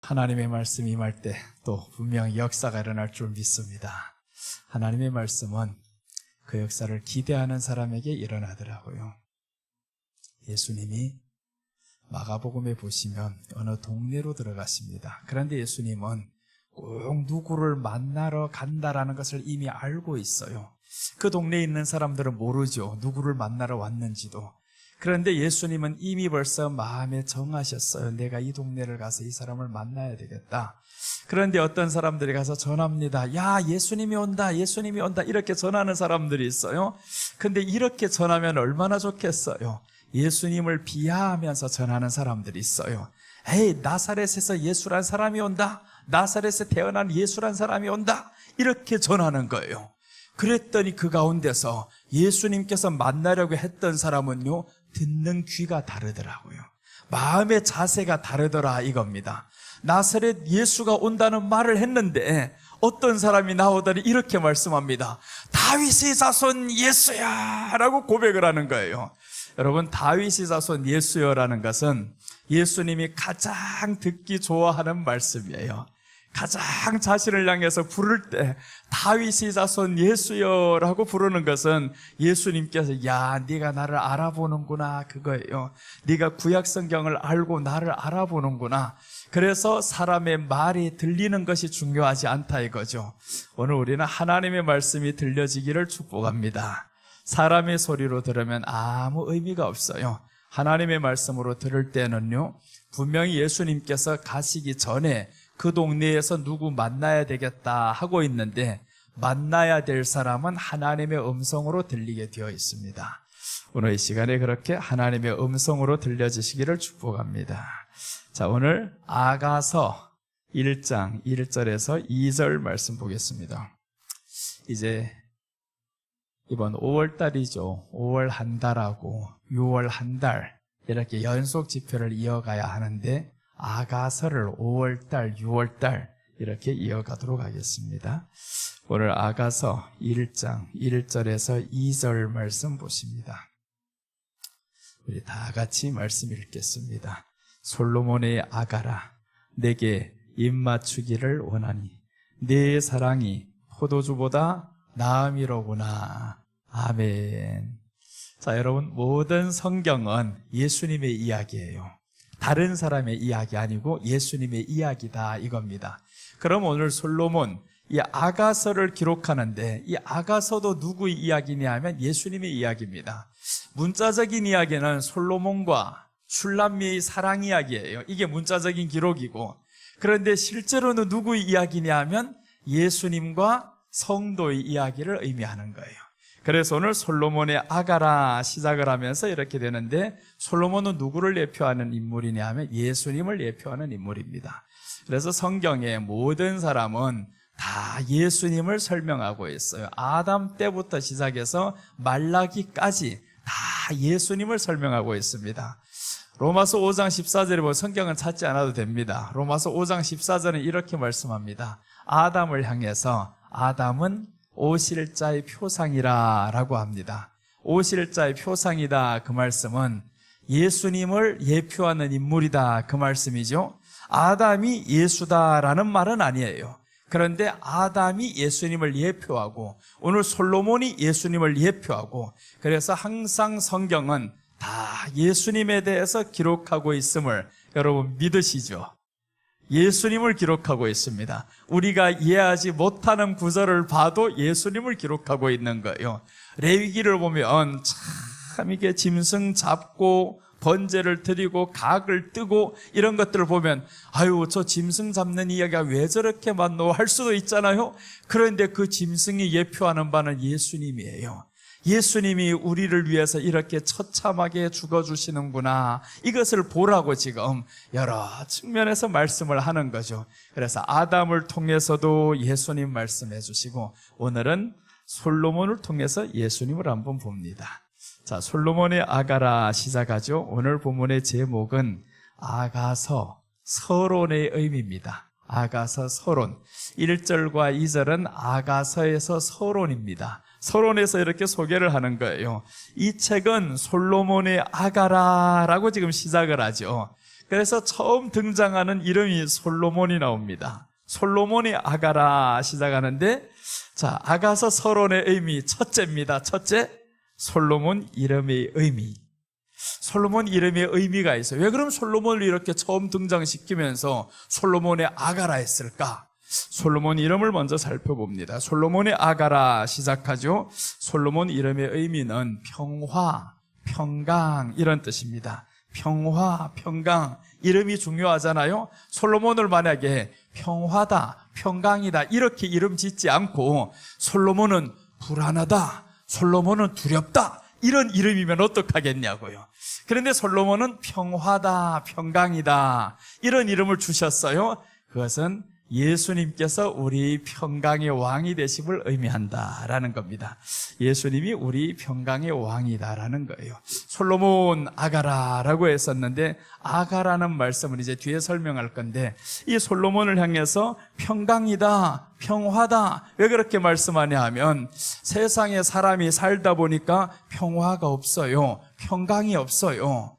하나님의 말씀이 임할 때 또 분명히 역사가 일어날 줄 믿습니다. 하나님의 말씀은 그 역사를 기대하는 사람에게 일어나더라고요. 예수님이 마가복음에 보시면 어느 동네로 들어가십니다. 그런데 예수님은 꼭 누구를 만나러 간다라는 것을 이미 알고 있어요. 그 동네에 있는 사람들은 모르죠. 누구를 만나러 왔는지도. 그런데 예수님은 이미 벌써 마음에 정하셨어요. 내가 이 동네를 가서 이 사람을 만나야 되겠다. 그런데 어떤 사람들이 가서 전합니다. 야, 예수님이 온다, 예수님이 온다, 이렇게 전하는 사람들이 있어요. 근데 이렇게 전하면 얼마나 좋겠어요. 예수님을 비하하면서 전하는 사람들이 있어요. 에이, 나사렛에서 예수란 사람이 온다, 나사렛에 태어난 예수란 사람이 온다, 이렇게 전하는 거예요. 그랬더니 그 가운데서 예수님께서 만나려고 했던 사람은요, 듣는 귀가 다르더라고요. 마음의 자세가 다르더라 이겁니다. 나사렛 예수가 온다는 말을 했는데 어떤 사람이 나오더니 이렇게 말씀합니다. 다윗의 자손 예수야 라고 고백을 하는 거예요. 여러분, 다윗의 자손 예수여라는 것은 예수님이 가장 듣기 좋아하는 말씀이에요. 가장 자신을 향해서 부를 때 다윗의 자손 예수여라고 부르는 것은 예수님께서 야, 네가 나를 알아보는구나 그거예요. 네가 구약 성경을 알고 나를 알아보는구나. 그래서 사람의 말이 들리는 것이 중요하지 않다 이거죠. 오늘 우리는 하나님의 말씀이 들려지기를 축복합니다. 사람의 소리로 들으면 아무 의미가 없어요. 하나님의 말씀으로 들을 때는요, 분명히 예수님께서 가시기 전에 그 동네에서 누구 만나야 되겠다 하고 있는데 만나야 될 사람은 하나님의 음성으로 들리게 되어 있습니다. 오늘 이 시간에 그렇게 하나님의 음성으로 들려지시기를 축복합니다. 자, 오늘 아가서 1장 1절에서 2절 말씀 보겠습니다. 이제 이번 5월달이죠. 5월 한 달하고 6월 한 달 이렇게 연속 집회를 이어가야 하는데 아가서를 5월달, 6월달 이렇게 이어가도록 하겠습니다. 오늘 아가서 1장 1절에서 2절 말씀 보십니다. 우리 다 같이 말씀 읽겠습니다. 솔로몬의 아가라, 내게 입맞추기를 원하니 내 사랑이 포도주보다 나음이로구나. 아멘. 자, 여러분, 모든 성경은 예수님의 이야기예요. 다른 사람의 이야기 아니고 예수님의 이야기다 이겁니다. 그럼 오늘 솔로몬 이 아가서를 기록하는데 이 아가서도 누구의 이야기냐 하면 예수님의 이야기입니다. 문자적인 이야기는 솔로몬과 슐람미의 사랑 이야기예요. 이게 문자적인 기록이고, 그런데 실제로는 누구의 이야기냐 하면 예수님과 성도의 이야기를 의미하는 거예요. 그래서 오늘 솔로몬의 아가라 시작을 하면서 이렇게 되는데, 솔로몬은 누구를 예표하는 인물이냐 하면 예수님을 예표하는 인물입니다. 그래서 성경의 모든 사람은 다 예수님을 설명하고 있어요. 아담 때부터 시작해서 말라기까지 다 예수님을 설명하고 있습니다. 로마서 5장 14절에 보면 성경은 찾지 않아도 됩니다. 로마서 5장 14절은 이렇게 말씀합니다. 아담을 향해서 아담은 오실 자의 표상이라 라고 합니다. 오실 자의 표상이다, 그 말씀은 예수님을 예표하는 인물이다, 그 말씀이죠. 아담이 예수다라는 말은 아니에요. 그런데 아담이 예수님을 예표하고 오늘 솔로몬이 예수님을 예표하고, 그래서 항상 성경은 다 예수님에 대해서 기록하고 있음을 여러분 믿으시죠? 예수님을 기록하고 있습니다. 우리가 이해하지 못하는 구절을 봐도 예수님을 기록하고 있는 거예요. 레위기를 보면 참 이게 짐승 잡고 번제를 드리고 각을 뜨고 이런 것들을 보면 아유, 저 짐승 잡는 이야기가 왜 저렇게 많노 할 수도 있잖아요. 그런데 그 짐승이 예표하는 바는 예수님이에요. 예수님이 우리를 위해서 이렇게 처참하게 죽어주시는구나, 이것을 보라고 지금 여러 측면에서 말씀을 하는 거죠. 그래서 아담을 통해서도 예수님 말씀해 주시고, 오늘은 솔로몬을 통해서 예수님을 한번 봅니다. 자, 솔로몬의 아가라 시작하죠. 오늘 본문의 제목은 아가서, 서론의 의미입니다. 아가서 서론. 1절과 2절은 아가서에서 서론입니다. 서론에서 이렇게 소개를 하는 거예요. 이 책은 솔로몬의 아가라라고 지금 시작을 하죠. 그래서 처음 등장하는 이름이 솔로몬이 나옵니다. 솔로몬이 아가라 시작하는데, 자, 아가서 서론의 의미 첫째입니다. 첫째, 솔로몬 이름의 의미. 솔로몬 이름의 의미가 있어요. 왜 그럼 솔로몬을 이렇게 처음 등장시키면서 솔로몬의 아가라 했을까? 솔로몬 이름을 먼저 살펴봅니다. 솔로몬의 아가라 시작하죠. 솔로몬 이름의 의미는 평화, 평강 이런 뜻입니다. 평화, 평강 이름이 중요하잖아요. 솔로몬을 만약에 평화다, 평강이다 이렇게 이름 짓지 않고 솔로몬은 불안하다, 솔로몬은 두렵다 이런 이름이면 어떡하겠냐고요. 그런데 솔로몬은 평화다, 평강이다 이런 이름을 주셨어요. 그것은 예수님께서 우리 평강의 왕이 되심을 의미한다라는 겁니다. 예수님이 우리 평강의 왕이다라는 거예요. 솔로몬 아가라라고 했었는데, 아가라는 말씀은 이제 뒤에 설명할 건데, 이 솔로몬을 향해서 평강이다, 평화다 왜 그렇게 말씀하냐 하면, 세상에 사람이 살다 보니까 평화가 없어요. 평강이 없어요.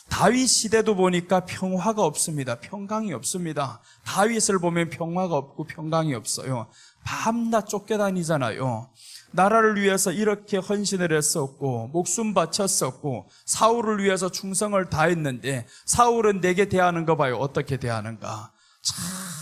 다윗 시대도 보니까 평화가 없습니다. 평강이 없습니다. 다윗을 보면 평화가 없고 평강이 없어요. 밤낮 쫓겨다니잖아요. 나라를 위해서 이렇게 헌신을 했었고 목숨 바쳤었고 사울을 위해서 충성을 다했는데, 사울은 내게 대하는 거 봐요. 어떻게 대하는가.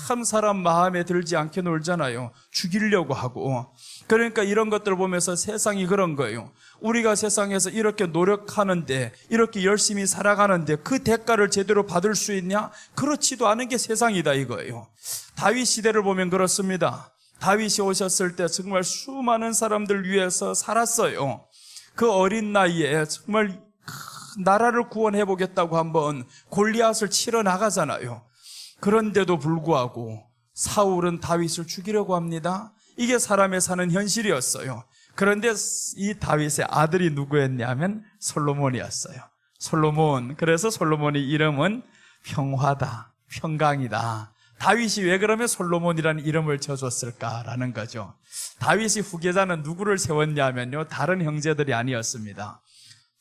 참 사람 마음에 들지 않게 놀잖아요. 죽이려고 하고. 그러니까 이런 것들을 보면서 세상이 그런 거예요. 우리가 세상에서 이렇게 노력하는데, 이렇게 열심히 살아가는데 그 대가를 제대로 받을 수 있냐? 그렇지도 않은 게 세상이다 이거예요. 다윗 시대를 보면 그렇습니다. 다윗이 오셨을 때 정말 수많은 사람들 위해서 살았어요. 그 어린 나이에 정말 나라를 구원해 보겠다고 한번 골리앗을 치러 나가잖아요. 그런데도 불구하고 사울은 다윗을 죽이려고 합니다. 이게 사람의 사는 현실이었어요. 그런데 이 다윗의 아들이 누구였냐면 솔로몬이었어요. 솔로몬. 그래서 솔로몬의 이름은 평화다, 평강이다. 다윗이 왜 그러면 솔로몬이라는 이름을 지어줬을까라는 거죠. 다윗이 후계자는 누구를 세웠냐면요, 다른 형제들이 아니었습니다.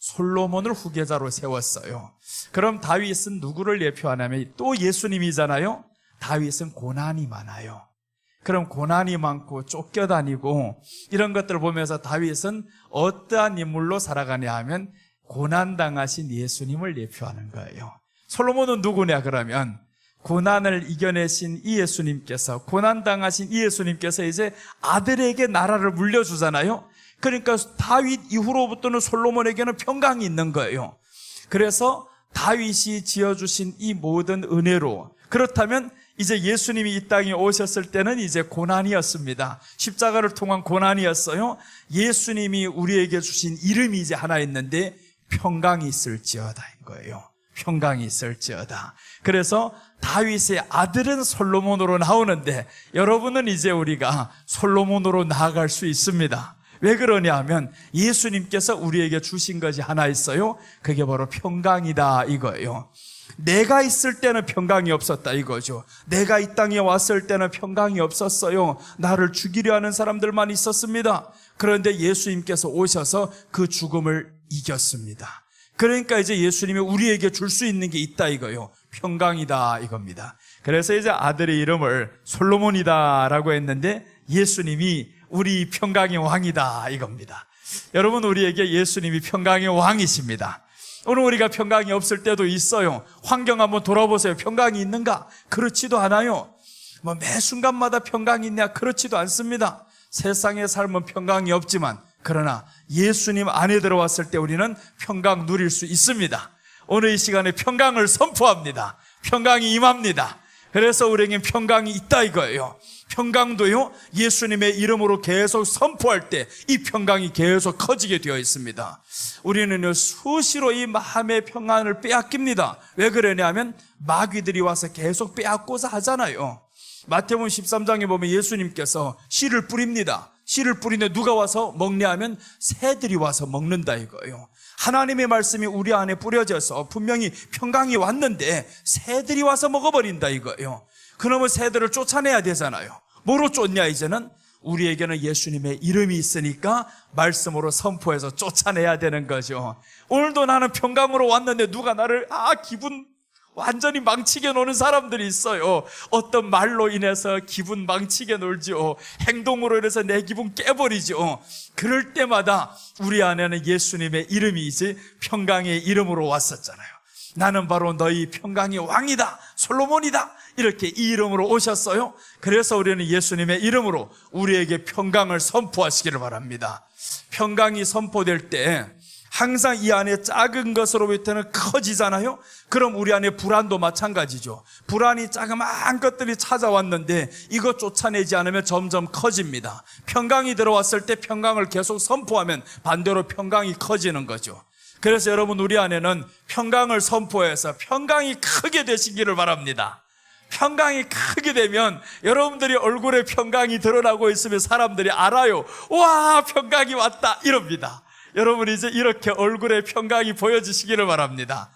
솔로몬을 후계자로 세웠어요. 그럼 다윗은 누구를 예표하냐면 또 예수님이잖아요. 다윗은 고난이 많아요. 그럼 고난이 많고 쫓겨다니고 이런 것들을 보면서 다윗은 어떠한 인물로 살아가냐 하면 고난당하신 예수님을 예표하는 거예요. 솔로몬은 누구냐 그러면 고난을 이겨내신 이 예수님께서, 고난당하신 이 예수님께서 이제 아들에게 나라를 물려주잖아요. 그러니까 다윗 이후로부터는 솔로몬에게는 평강이 있는 거예요. 그래서 다윗이 지어주신 이 모든 은혜로, 그렇다면 이제 예수님이 이 땅에 오셨을 때는 이제 고난이었습니다. 십자가를 통한 고난이었어요. 예수님이 우리에게 주신 이름이 이제 하나 있는데 평강이 있을지어다인 거예요. 평강이 있을지어다. 그래서 다윗의 아들은 솔로몬으로 나오는데 여러분은 이제 우리가 솔로몬으로 나아갈 수 있습니다. 왜 그러냐 하면 예수님께서 우리에게 주신 것이 하나 있어요. 그게 바로 평강이다 이거예요. 내가 있을 때는 평강이 없었다 이거죠. 내가 이 땅에 왔을 때는 평강이 없었어요. 나를 죽이려 하는 사람들만 있었습니다. 그런데 예수님께서 오셔서 그 죽음을 이겼습니다. 그러니까 이제 예수님이 우리에게 줄 수 있는 게 있다 이거요. 평강이다 이겁니다. 그래서 이제 아들의 이름을 솔로몬이다라고 했는데 예수님이 우리 평강의 왕이다 이겁니다. 여러분, 우리에게 예수님이 평강의 왕이십니다. 오늘 우리가 평강이 없을 때도 있어요. 환경 한번 돌아보세요. 평강이 있는가? 그렇지도 않아요. 매 순간마다 평강이 있냐? 그렇지도 않습니다. 세상의 삶은 평강이 없지만, 그러나 예수님 안에 들어왔을 때 우리는 평강 누릴 수 있습니다. 오늘 이 시간에 평강을 선포합니다. 평강이 임합니다. 그래서 우리에겐 평강이 있다 이거예요. 평강도요, 예수님의 이름으로 계속 선포할 때 이 평강이 계속 커지게 되어 있습니다. 우리는 수시로 이 마음의 평안을 빼앗깁니다. 왜 그러냐면 마귀들이 와서 계속 빼앗고자 하잖아요. 마태복음 13장에 보면 예수님께서 씨를 뿌립니다. 씨를 뿌리는데 누가 와서 먹냐 하면 새들이 와서 먹는다 이거예요. 하나님의 말씀이 우리 안에 뿌려져서 분명히 평강이 왔는데 새들이 와서 먹어버린다 이거예요. 그러면 새들을 쫓아내야 되잖아요. 뭐로 쫓냐? 이제는 우리에게는 예수님의 이름이 있으니까 말씀으로 선포해서 쫓아내야 되는 거죠. 오늘도 나는 평강으로 왔는데 누가 나를 기분 완전히 망치게 노는 사람들이 있어요. 어떤 말로 인해서 기분 망치게 놀죠. 행동으로 인해서 내 기분 깨버리죠. 그럴 때마다 우리 안에는 예수님의 이름이 이제 평강의 이름으로 왔었잖아요. 나는 바로 너희 평강의 왕이다, 솔로몬이다, 이렇게 이 이름으로 오셨어요. 그래서 우리는 예수님의 이름으로 우리에게 평강을 선포하시기를 바랍니다. 평강이 선포될 때 항상 이 안에 작은 것으로부터는 커지잖아요. 그럼 우리 안에 불안도 마찬가지죠. 불안이 자그마한 것들이 찾아왔는데 이거 쫓아내지 않으면 점점 커집니다. 평강이 들어왔을 때 평강을 계속 선포하면 반대로 평강이 커지는 거죠. 그래서 여러분, 우리 안에는 평강을 선포해서 평강이 크게 되시기를 바랍니다. 평강이 크게 되면 여러분들이 얼굴에 평강이 드러나고 있으면 사람들이 알아요. 와, 평강이 왔다, 이럽니다. 여러분, 이제 이렇게 얼굴에 평강이 보여지시기를 바랍니다.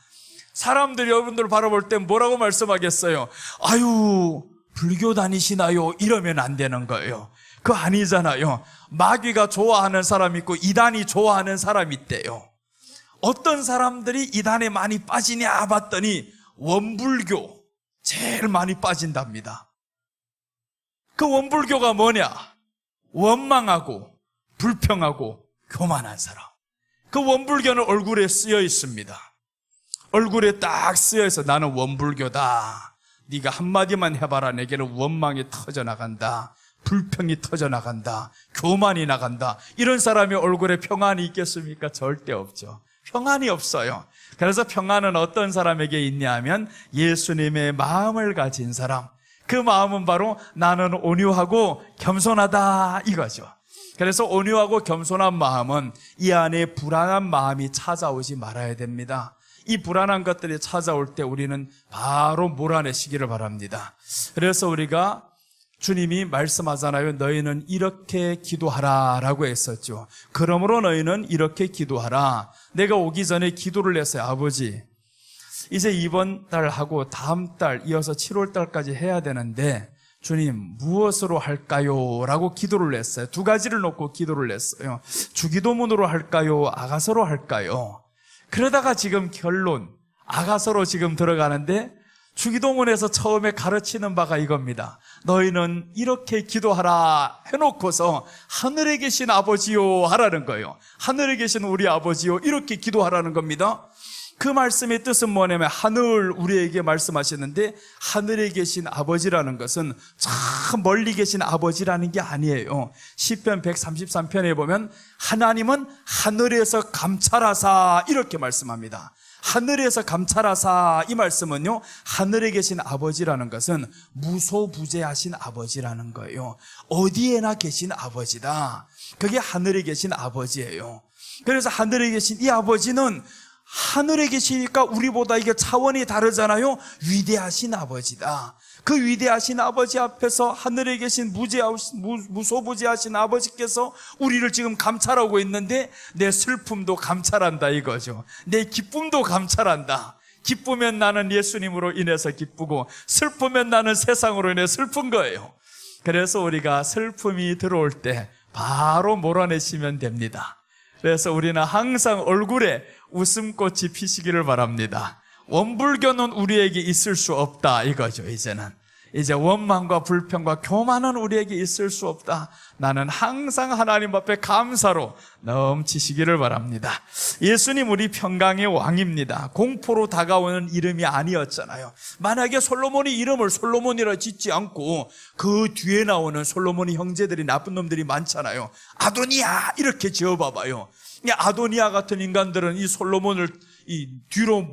사람들이 여러분들 바라볼 때 뭐라고 말씀하겠어요? 아유, 불교 다니시나요? 이러면 안 되는 거예요. 그거 아니잖아요. 마귀가 좋아하는 사람이 있고 이단이 좋아하는 사람이 있대요. 어떤 사람들이 이단에 많이 빠지냐 봤더니 원불교 제일 많이 빠진답니다. 그 원불교가 뭐냐? 원망하고 불평하고 교만한 사람. 그 원불교는 얼굴에 쓰여 있습니다. 얼굴에 딱 쓰여 있어. 나는 원불교다. 네가 한마디만 해봐라. 내게는 원망이 터져나간다, 불평이 터져나간다, 교만이 나간다. 이런 사람이 얼굴에 평안이 있겠습니까? 절대 없죠. 평안이 없어요. 그래서 평안은 어떤 사람에게 있냐 하면 예수님의 마음을 가진 사람. 그 마음은 바로 나는 온유하고 겸손하다, 이거죠. 그래서 온유하고 겸손한 마음은 이 안에 불안한 마음이 찾아오지 말아야 됩니다. 이 불안한 것들이 찾아올 때 우리는 바로 몰아내시기를 바랍니다. 그래서 우리가 주님이 말씀하잖아요. 너희는 이렇게 기도하라 라고 했었죠. 그러므로 너희는 이렇게 기도하라. 내가 오기 전에 기도를 했어요. 아버지, 이제 이번 달 하고 다음 달 이어서 7월 달까지 해야 되는데 주님, 무엇으로 할까요? 라고 기도를 했어요. 두 가지를 놓고 기도를 했어요. 주기도문으로 할까요? 아가서로 할까요? 그러다가 지금 결론, 아가서로 지금 들어가는데 주기도문에서 처음에 가르치는 바가 이겁니다. 너희는 이렇게 기도하라 해놓고서 하늘에 계신 아버지요 하라는 거예요. 하늘에 계신 우리 아버지요, 이렇게 기도하라는 겁니다. 그 말씀의 뜻은 뭐냐면 하늘, 우리에게 말씀하시는데 하늘에 계신 아버지라는 것은 참 멀리 계신 아버지라는 게 아니에요. 시편 133편에 보면 하나님은 하늘에서 감찰하사 이렇게 말씀합니다. 하늘에서 감찰하사, 이 말씀은요, 하늘에 계신 아버지라는 것은 무소부재하신 아버지라는 거예요. 어디에나 계신 아버지다. 그게 하늘에 계신 아버지예요. 그래서 하늘에 계신 이 아버지는 하늘에 계시니까 우리보다 이게 차원이 다르잖아요. 위대하신 아버지다. 그 위대하신 아버지 앞에서 하늘에 계신 무소부재하신 아버지께서 우리를 지금 감찰하고 있는데 내 슬픔도 감찰한다, 이거죠. 내 기쁨도 감찰한다. 기쁘면 나는 예수님으로 인해서 기쁘고 슬프면 나는 세상으로 인해 슬픈 거예요. 그래서 우리가 슬픔이 들어올 때 바로 몰아내시면 됩니다. 그래서 우리는 항상 얼굴에 웃음꽃이 피시기를 바랍니다. 원불교는 우리에게 있을 수 없다, 이거죠. 이제 원망과 불평과 교만은 우리에게 있을 수 없다. 나는 항상 하나님 앞에 감사로 넘치시기를 바랍니다. 예수님 우리 평강의 왕입니다. 공포로 다가오는 이름이 아니었잖아요. 만약에 솔로몬이 이름을 솔로몬이라 짓지 않고 그 뒤에 나오는 솔로몬의 형제들이 나쁜 놈들이 많잖아요. 아도니아 이렇게 지어봐봐요. 아도니아 같은 인간들은 이 솔로몬을 이 뒤로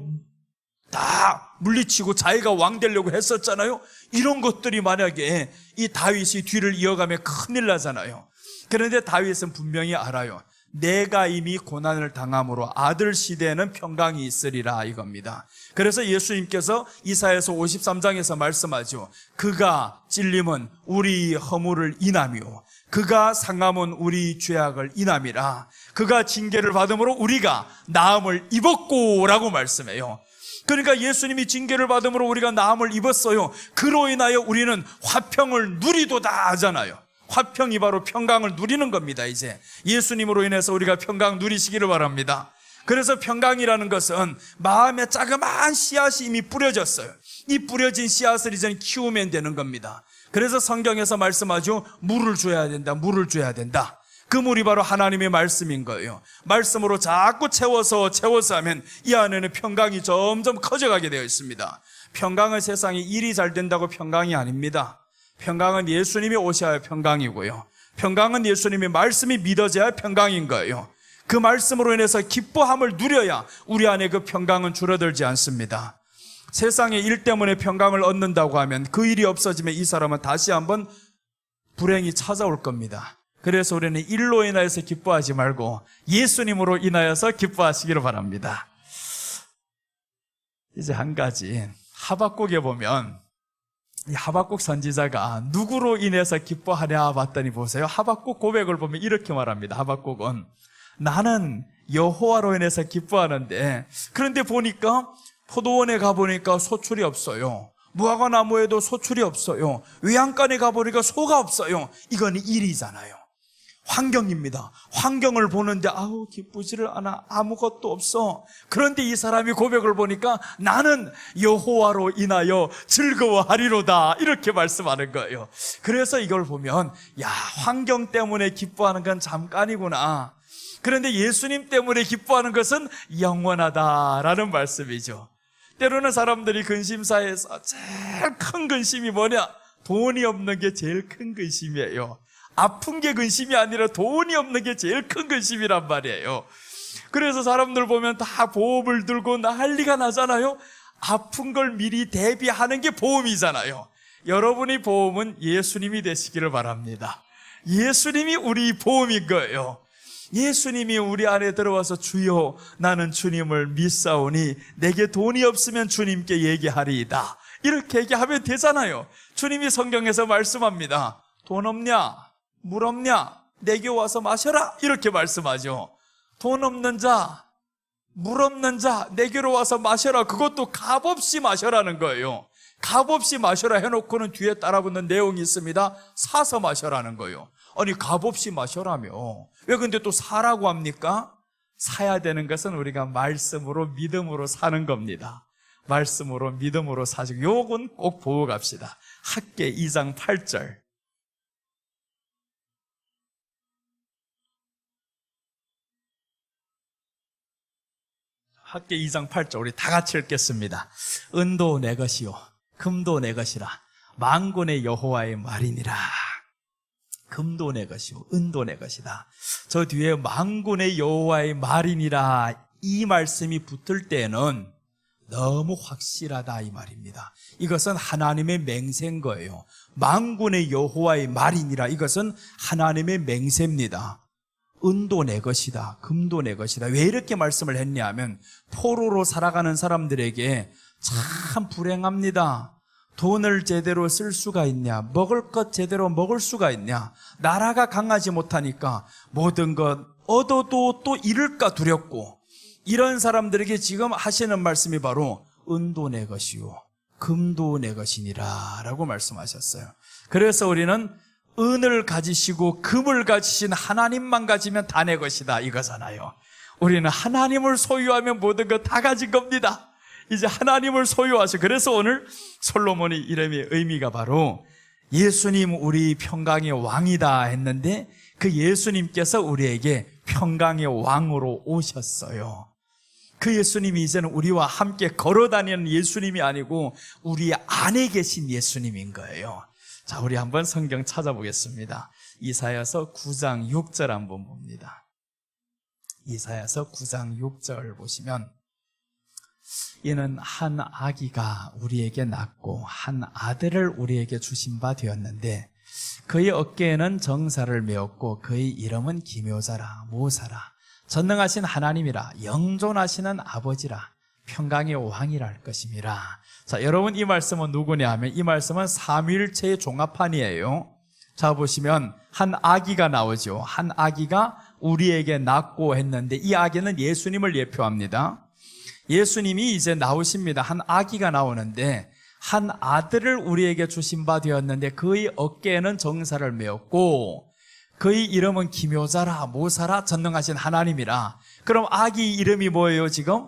다 물리치고 자기가 왕 되려고 했었잖아요. 이런 것들이 만약에 이 다윗이 뒤를 이어가면 큰일 나잖아요. 그런데 다윗은 분명히 알아요. 내가 이미 고난을 당함으로 아들 시대에는 평강이 있으리라, 이겁니다. 그래서 예수님께서 이사야서 53장에서 말씀하죠. 그가 찔림은 우리 허물을 인함이요 그가 상함은 우리 죄악을 인함이라. 그가 징계를 받음으로 우리가 나음을 입었고 라고 말씀해요. 그러니까 예수님이 징계를 받음으로 우리가 나음을 입었어요. 그로 인하여 우리는 화평을 누리도다 하잖아요. 화평이 바로 평강을 누리는 겁니다. 이제 예수님으로 인해서 우리가 평강 누리시기를 바랍니다. 그래서 평강이라는 것은 마음에 자그마한 씨앗이 이미 뿌려졌어요. 이 뿌려진 씨앗을 이제 키우면 되는 겁니다. 그래서 성경에서 말씀하죠. 물을 줘야 된다. 물을 줘야 된다. 그 물이 바로 하나님의 말씀인 거예요. 말씀으로 자꾸 채워서 하면 이 안에는 평강이 점점 커져가게 되어 있습니다. 평강은 세상에 일이 잘 된다고 평강이 아닙니다. 평강은 예수님이 오셔야 평강이고요. 평강은 예수님의 말씀이 믿어져야 평강인 거예요. 그 말씀으로 인해서 기뻐함을 누려야 우리 안에 그 평강은 줄어들지 않습니다. 세상의 일 때문에 평강을 얻는다고 하면 그 일이 없어지면 이 사람은 다시 한번 불행이 찾아올 겁니다. 그래서 우리는 일로 인하여서 기뻐하지 말고 예수님으로 인하여서 기뻐하시기를 바랍니다. 이제 한 가지, 하박국에 보면 이 하박국 선지자가 누구로 인해서 기뻐하냐 봤더니 보세요. 하박국 고백을 보면 이렇게 말합니다. 하박국은 나는 여호와로 인해서 기뻐하는데, 그런데 보니까 포도원에 가보니까 소출이 없어요. 무화과 나무에도 소출이 없어요. 외양간에 가보니까 소가 없어요. 이건 일이잖아요. 환경입니다. 환경을 보는데 아우 기쁘지를 않아. 아무것도 없어. 그런데 이 사람이 고백을 보니까 나는 여호와로 인하여 즐거워하리로다, 이렇게 말씀하는 거예요. 그래서 이걸 보면 야, 환경 때문에 기뻐하는 건 잠깐이구나. 그런데 예수님 때문에 기뻐하는 것은 영원하다라는 말씀이죠. 때로는 사람들이 근심사에서 제일 큰 근심이 뭐냐? 돈이 없는 게 제일 큰 근심이에요. 아픈 게 근심이 아니라 돈이 없는 게 제일 큰 근심이란 말이에요. 그래서 사람들 보면 다 보험을 들고 난리가 나잖아요. 아픈 걸 미리 대비하는 게 보험이잖아요. 여러분의 보험은 예수님이 되시기를 바랍니다. 예수님이 우리 보험인 거예요. 예수님이 우리 안에 들어와서 주여 나는 주님을 믿사오니 내게 돈이 없으면 주님께 얘기하리이다, 이렇게 얘기하면 되잖아요. 주님이 성경에서 말씀합니다. 돈 없냐? 물 없냐? 내게 와서 마셔라, 이렇게 말씀하죠. 돈 없는 자, 물 없는 자 내게로 와서 마셔라. 그것도 값없이 마셔라는 거예요. 값없이 마셔라 해놓고는 뒤에 따라붙는 내용이 있습니다. 사서 마셔라는 거예요. 아니 값없이 마셔라며 왜 근데 또 사라고 합니까? 사야 되는 것은 우리가 말씀으로 믿음으로 사는 겁니다. 말씀으로 믿음으로 사시고, 요건 꼭 보고 갑시다. 학개 2장 8절. 학개 2장 8절 우리 다 같이 읽겠습니다. 은도 내 것이요 금도 내 것이라 만군의 여호와의 말이니라. 금도 내 것이요 은도 내 것이다. 저 뒤에 만군의 여호와의 말이니라, 이 말씀이 붙을 때는 너무 확실하다 이 말입니다. 이것은 하나님의 맹세인 거예요. 만군의 여호와의 말이니라, 이것은 하나님의 맹세입니다. 은도 내 것이다, 금도 내 것이다. 왜 이렇게 말씀을 했냐면 포로로 살아가는 사람들에게 참 불행합니다. 돈을 제대로 쓸 수가 있냐? 먹을 것 제대로 먹을 수가 있냐? 나라가 강하지 못하니까 모든 것 얻어도 또 잃을까 두렵고, 이런 사람들에게 지금 하시는 말씀이 바로 은도 내 것이요 금도 내 것이니라 라고 말씀하셨어요. 그래서 우리는 은을 가지시고 금을 가지신 하나님만 가지면 다 내 것이다 이거잖아요. 우리는 하나님을 소유하면 모든 것 다 가진 겁니다. 이제 하나님을 소유하시고, 그래서 오늘 솔로몬이 이름의 의미가 바로 예수님 우리 평강의 왕이다 했는데, 그 예수님께서 우리에게 평강의 왕으로 오셨어요. 그 예수님이 이제는 우리와 함께 걸어다니는 예수님이 아니고 우리 안에 계신 예수님인 거예요. 자, 우리 한번 성경 찾아보겠습니다. 이사야서 9장 6절 한번 봅니다. 이사야서 9장 6절 보시면, 이는 한 아기가 우리에게 낳고 한 아들을 우리에게 주신 바 되었는데 그의 어깨에는 정사를 메었고 그의 이름은 기묘자라 모사라 전능하신 하나님이라 영존하시는 아버지라 평강의 왕이라 할 것임이라. 자, 여러분 이 말씀은 누구냐 하면 이 말씀은 삼위일체의 종합판이에요. 자, 보시면 한 아기가 나오죠. 한 아기가 우리에게 낳고 했는데 이 아기는 예수님을 예표합니다. 예수님이 이제 나오십니다. 한 아기가 나오는데 한 아들을 우리에게 주신 바 되었는데 그의 어깨에는 정사를 메었고 그의 이름은 기묘자라 모사라 전능하신 하나님이라. 그럼 아기 이름이 뭐예요 지금?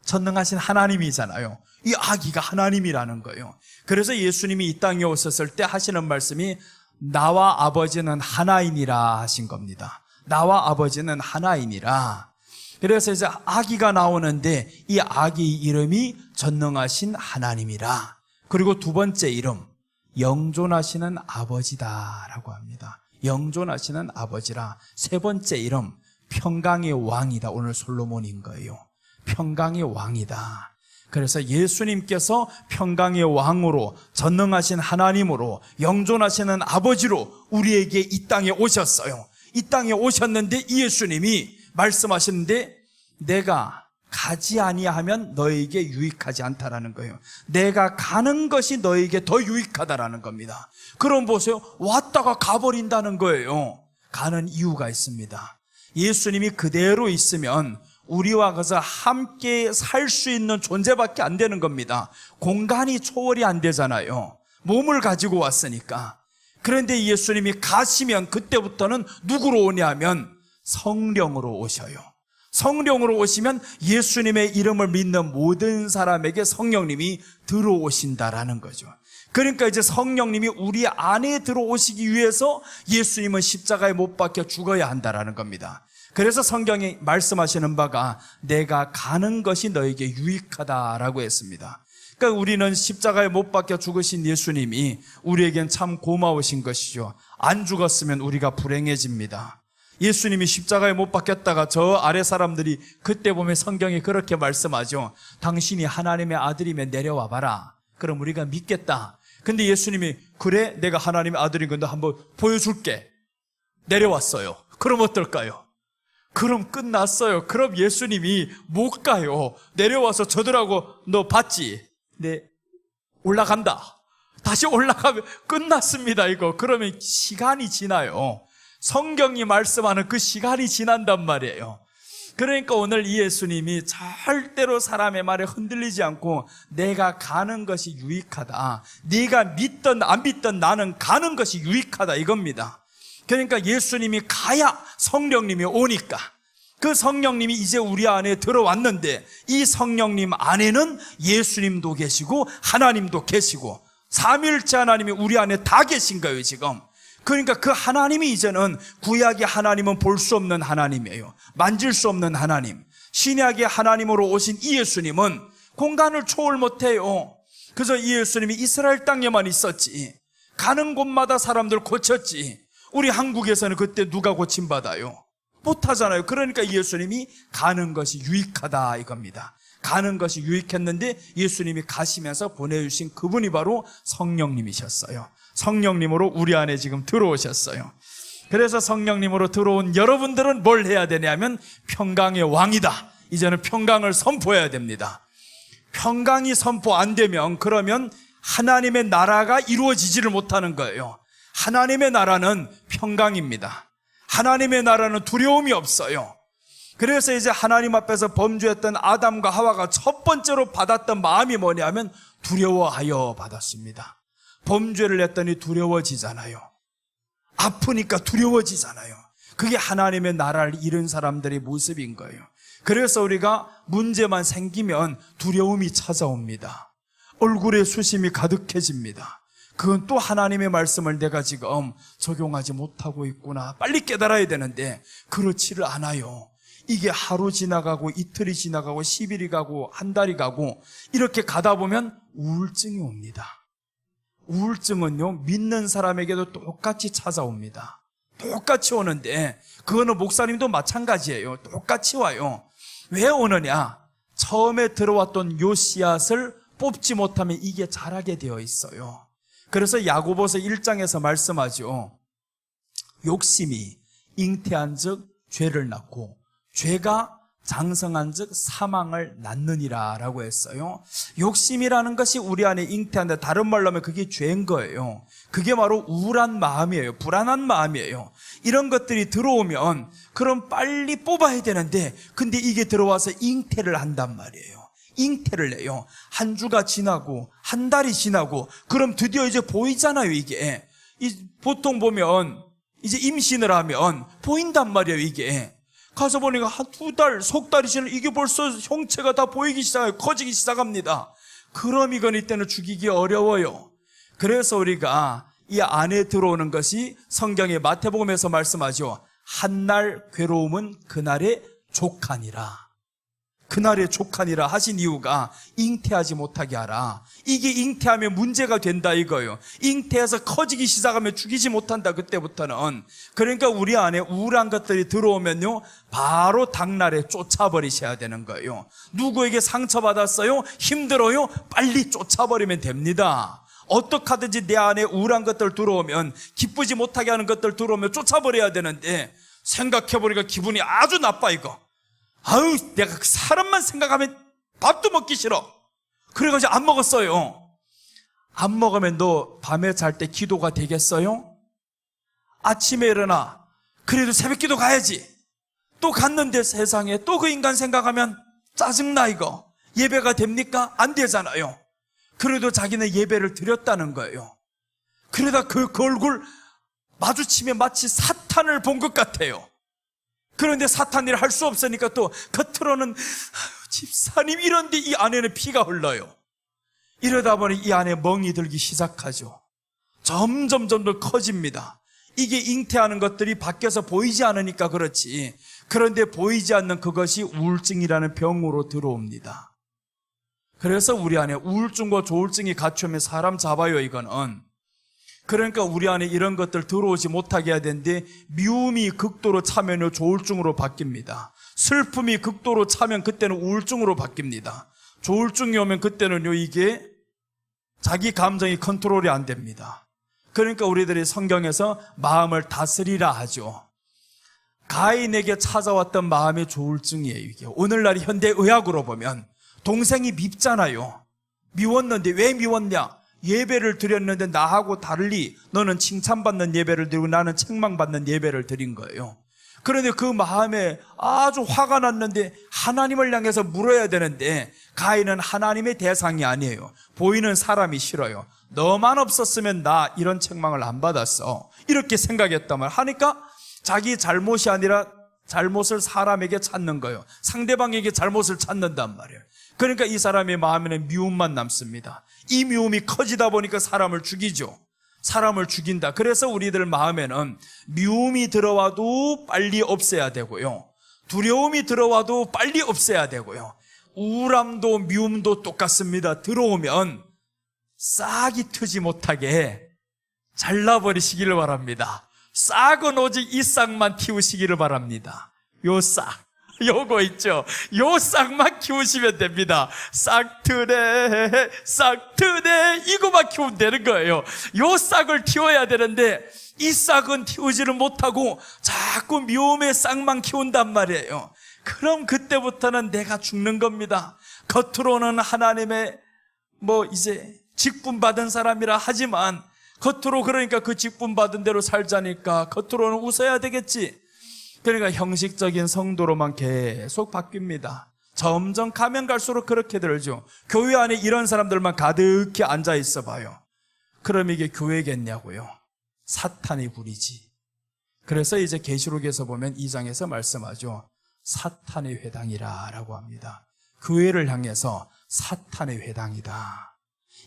전능하신 하나님이잖아요. 이 아기가 하나님이라는 거예요. 그래서 예수님이 이 땅에 오셨을 때 하시는 말씀이 나와 아버지는 하나이니라 하신 겁니다. 나와 아버지는 하나이니라. 그래서 이제 아기가 나오는데 이 아기 이름이 전능하신 하나님이라. 그리고 두 번째 이름, 영존하시는 아버지다라고 합니다. 영존하시는 아버지라. 세 번째 이름, 평강의 왕이다. 오늘 솔로몬인 거예요. 평강의 왕이다. 그래서 예수님께서 평강의 왕으로, 전능하신 하나님으로, 영존하시는 아버지로 우리에게 이 땅에 오셨어요. 이 땅에 오셨는데 이 예수님이 말씀하시는데 내가 가지 아니하면 너에게 유익하지 않다라는 거예요. 내가 가는 것이 너에게 더 유익하다라는 겁니다. 그럼 보세요. 왔다가 가버린다는 거예요. 가는 이유가 있습니다. 예수님이 그대로 있으면 우리와 그래서 함께 살 수 있는 존재밖에 안 되는 겁니다. 공간이 초월이 안 되잖아요. 몸을 가지고 왔으니까. 그런데 예수님이 가시면 그때부터는 누구로 오냐면 성령으로 오셔요. 성령으로 오시면 예수님의 이름을 믿는 모든 사람에게 성령님이 들어오신다라는 거죠. 그러니까 이제 성령님이 우리 안에 들어오시기 위해서 예수님은 십자가에 못 박혀 죽어야 한다라는 겁니다. 그래서 성경이 말씀하시는 바가 내가 가는 것이 너에게 유익하다라고 했습니다. 그러니까 우리는 십자가에 못 박혀 죽으신 예수님이 우리에겐 참 고마우신 것이죠. 안 죽었으면 우리가 불행해집니다. 예수님이 십자가에 못 박혔다가 저 아래 사람들이 그때 보면 성경이 그렇게 말씀하죠. 당신이 하나님의 아들이면 내려와 봐라. 그럼 우리가 믿겠다. 근데 예수님이 그래 내가 하나님의 아들인 건데 한번 보여줄게. 내려왔어요. 그럼 어떨까요? 그럼 끝났어요. 그럼 예수님이 못 가요. 내려와서 저들하고 너 봤지? 네, 올라간다. 다시 올라가면 끝났습니다. 이거. 그러면 시간이 지나요. 성경이 말씀하는 그 시간이 지난단 말이에요. 그러니까 오늘 이 예수님이 절대로 사람의 말에 흔들리지 않고 내가 가는 것이 유익하다. 네가 믿든 안 믿든 나는 가는 것이 유익하다 이겁니다. 그러니까 예수님이 가야 성령님이 오니까 그 성령님이 이제 우리 안에 들어왔는데 이 성령님 안에는 예수님도 계시고 하나님도 계시고 삼위일체 하나님이 우리 안에 다 계신 거예요 지금. 그러니까 그 하나님이 이제는 구약의 하나님은 볼 수 없는 하나님이에요. 만질 수 없는 하나님. 신약의 하나님으로 오신 이 예수님은 공간을 초월 못해요. 그래서 이 예수님이 이스라엘 땅에만 있었지. 가는 곳마다 사람들 고쳤지. 우리 한국에서는 그때 누가 고침받아요? 못하잖아요. 그러니까 이 예수님이 가는 것이 유익하다 이겁니다. 가는 것이 유익했는데 예수님이 가시면서 보내주신 그분이 바로 성령님이셨어요. 성령님으로 우리 안에 지금 들어오셨어요. 그래서 성령님으로 들어온 여러분들은 뭘 해야 되냐면 평강의 왕이다. 이제는 평강을 선포해야 됩니다. 평강이 선포 안 되면 그러면 하나님의 나라가 이루어지지를 못하는 거예요. 하나님의 나라는 평강입니다. 하나님의 나라는 두려움이 없어요. 그래서 이제 하나님 앞에서 범죄했던 아담과 하와가 첫 번째로 받았던 마음이 뭐냐면 두려워하여 받았습니다. 범죄를 했더니 두려워지잖아요. 아프니까 두려워지잖아요. 그게 하나님의 나라를 잃은 사람들의 모습인 거예요. 그래서 우리가 문제만 생기면 두려움이 찾아옵니다. 얼굴에 수심이 가득해집니다. 그건 또 하나님의 말씀을 내가 지금 적용하지 못하고 있구나. 빨리 깨달아야 되는데 그렇지를 않아요. 이게 하루 지나가고 이틀이 지나가고 10일이 가고 한 달이 가고 이렇게 가다 보면 우울증이 옵니다. 우울증은요 믿는 사람에게도 똑같이 찾아옵니다. 똑같이 오는데 그거는 목사님도 마찬가지예요. 똑같이 와요. 왜 오느냐? 처음에 들어왔던 요 씨앗을 뽑지 못하면 이게 자라게 되어 있어요. 그래서 야고보서 1장에서 말씀하죠. 욕심이 잉태한 즉 죄를 낳고 죄가 장성한 즉 사망을 낳느니라 라고 했어요. 욕심이라는 것이 우리 안에 잉태한다. 다른 말로 하면 그게 죄인 거예요. 그게 바로 우울한 마음이에요. 불안한 마음이에요. 이런 것들이 들어오면 그럼 빨리 뽑아야 되는데 근데 이게 들어와서 잉태를 한단 말이에요. 잉태를 해요. 한 주가 지나고 한 달이 지나고 그럼 드디어 이제 보이잖아요. 이게 보통 보면 이제 임신을 하면 보인단 말이에요. 이게 가서 보니까 한 2달, 석 달이 지나 이게 벌써 형체가 다 보이기 시작해요. 커지기 시작합니다. 그럼 이건 이때는 죽이기 어려워요. 그래서 우리가 이 안에 들어오는 것이 성경의 마태복음에서 말씀하죠. 한날 괴로움은 그날의 족하니라. 그날의 족하니라 하신 이유가 잉태하지 못하게 하라. 이게 잉태하면 문제가 된다 이거예요. 잉태해서 커지기 시작하면 죽이지 못한다 그때부터는. 그러니까 우리 안에 우울한 것들이 들어오면요 바로 당날에 쫓아버리셔야 되는 거예요. 누구에게 상처받았어요? 힘들어요? 빨리 쫓아버리면 됩니다. 어떻게 하든지 내 안에 우울한 것들 들어오면, 기쁘지 못하게 하는 것들 들어오면 쫓아버려야 되는데, 생각해보니까 기분이 아주 나빠 이거. 아유, 내가 그 사람만 생각하면 밥도 먹기 싫어. 그래가지고 안 먹었어요. 안 먹으면 너 밤에 잘 때 기도가 되겠어요? 아침에 일어나 그래도 새벽 기도 가야지. 또 갔는데 세상에 또 그 인간 생각하면 짜증나 이거. 예배가 됩니까? 안 되잖아요. 그래도 자기는 예배를 드렸다는 거예요. 그러다 그 얼굴 마주치면 마치 사탄을 본 것 같아요. 그런데 사탄 일을 할 수 없으니까 또 겉으로는 집사님 이런데 이 안에는 피가 흘러요. 이러다 보니 이 안에 멍이 들기 시작하죠. 점점 더 커집니다. 이게 잉태하는 것들이 밖에서 보이지 않으니까 그렇지. 그런데 보이지 않는 그것이 우울증이라는 병으로 들어옵니다. 그래서 우리 안에 우울증과 조울증이 갖추면 사람 잡아요 이거는. 그러니까 우리 안에 이런 것들 들어오지 못하게 해야 되는데, 미움이 극도로 차면 조울증으로 바뀝니다. 슬픔이 극도로 차면 그때는 우울증으로 바뀝니다. 조울증이 오면 그때는요 이게 자기 감정이 컨트롤이 안 됩니다. 그러니까 우리들이 성경에서 마음을 다스리라 하죠. 가인에게 찾아왔던 마음의 조울증이에요 이게. 오늘날 현대의학으로 보면 동생이 밉잖아요. 미웠는데 왜 미웠냐? 예배를 드렸는데 나하고 달리 너는 칭찬받는 예배를 드리고 나는 책망받는 예배를 드린 거예요. 그런데 그 마음에 아주 화가 났는데 하나님을 향해서 물어야 되는데, 가인은 하나님의 대상이 아니에요. 보이는 사람이 싫어요. 너만 없었으면 나 이런 책망을 안 받았어, 이렇게 생각했단 말 하니까 자기 잘못이 아니라 잘못을 사람에게 찾는 거예요. 상대방에게 잘못을 찾는단 말이에요. 그러니까 이 사람의 마음에는 미움만 남습니다. 이 미움이 커지다 보니까 사람을 죽이죠. 사람을 죽인다. 그래서 우리들 마음에는 미움이 들어와도 빨리 없애야 되고요, 두려움이 들어와도 빨리 없애야 되고요, 우울함도 미움도 똑같습니다. 들어오면 싹이 트지 못하게 잘라버리시기를 바랍니다. 싹은 오직 이 싹만 키우시기를 바랍니다. 요 싹, 요거 있죠? 요 싹만 키우시면 됩니다. 싹트네 싹트네 이거만 키우면 되는 거예요. 요 싹을 키워야 되는데 이 싹은 키우지를 못하고 자꾸 미움의 싹만 키운단 말이에요. 그럼 그때부터는 내가 죽는 겁니다. 겉으로는 하나님의 이제 직분 받은 사람이라 하지만 겉으로 그러니까 그 직분 받은 대로 살자니까 겉으로는 웃어야 되겠지. 그러니까 형식적인 성도로만 계속 바뀝니다. 점점 가면 갈수록 그렇게 들죠. 교회 안에 이런 사람들만 가득히 앉아 있어 봐요. 그럼 이게 교회겠냐고요? 사탄이 부리지. 그래서 이제 계시록에서 보면 2장에서 말씀하죠. 사탄의 회당이라 라고 합니다. 교회를 향해서 사탄의 회당이다.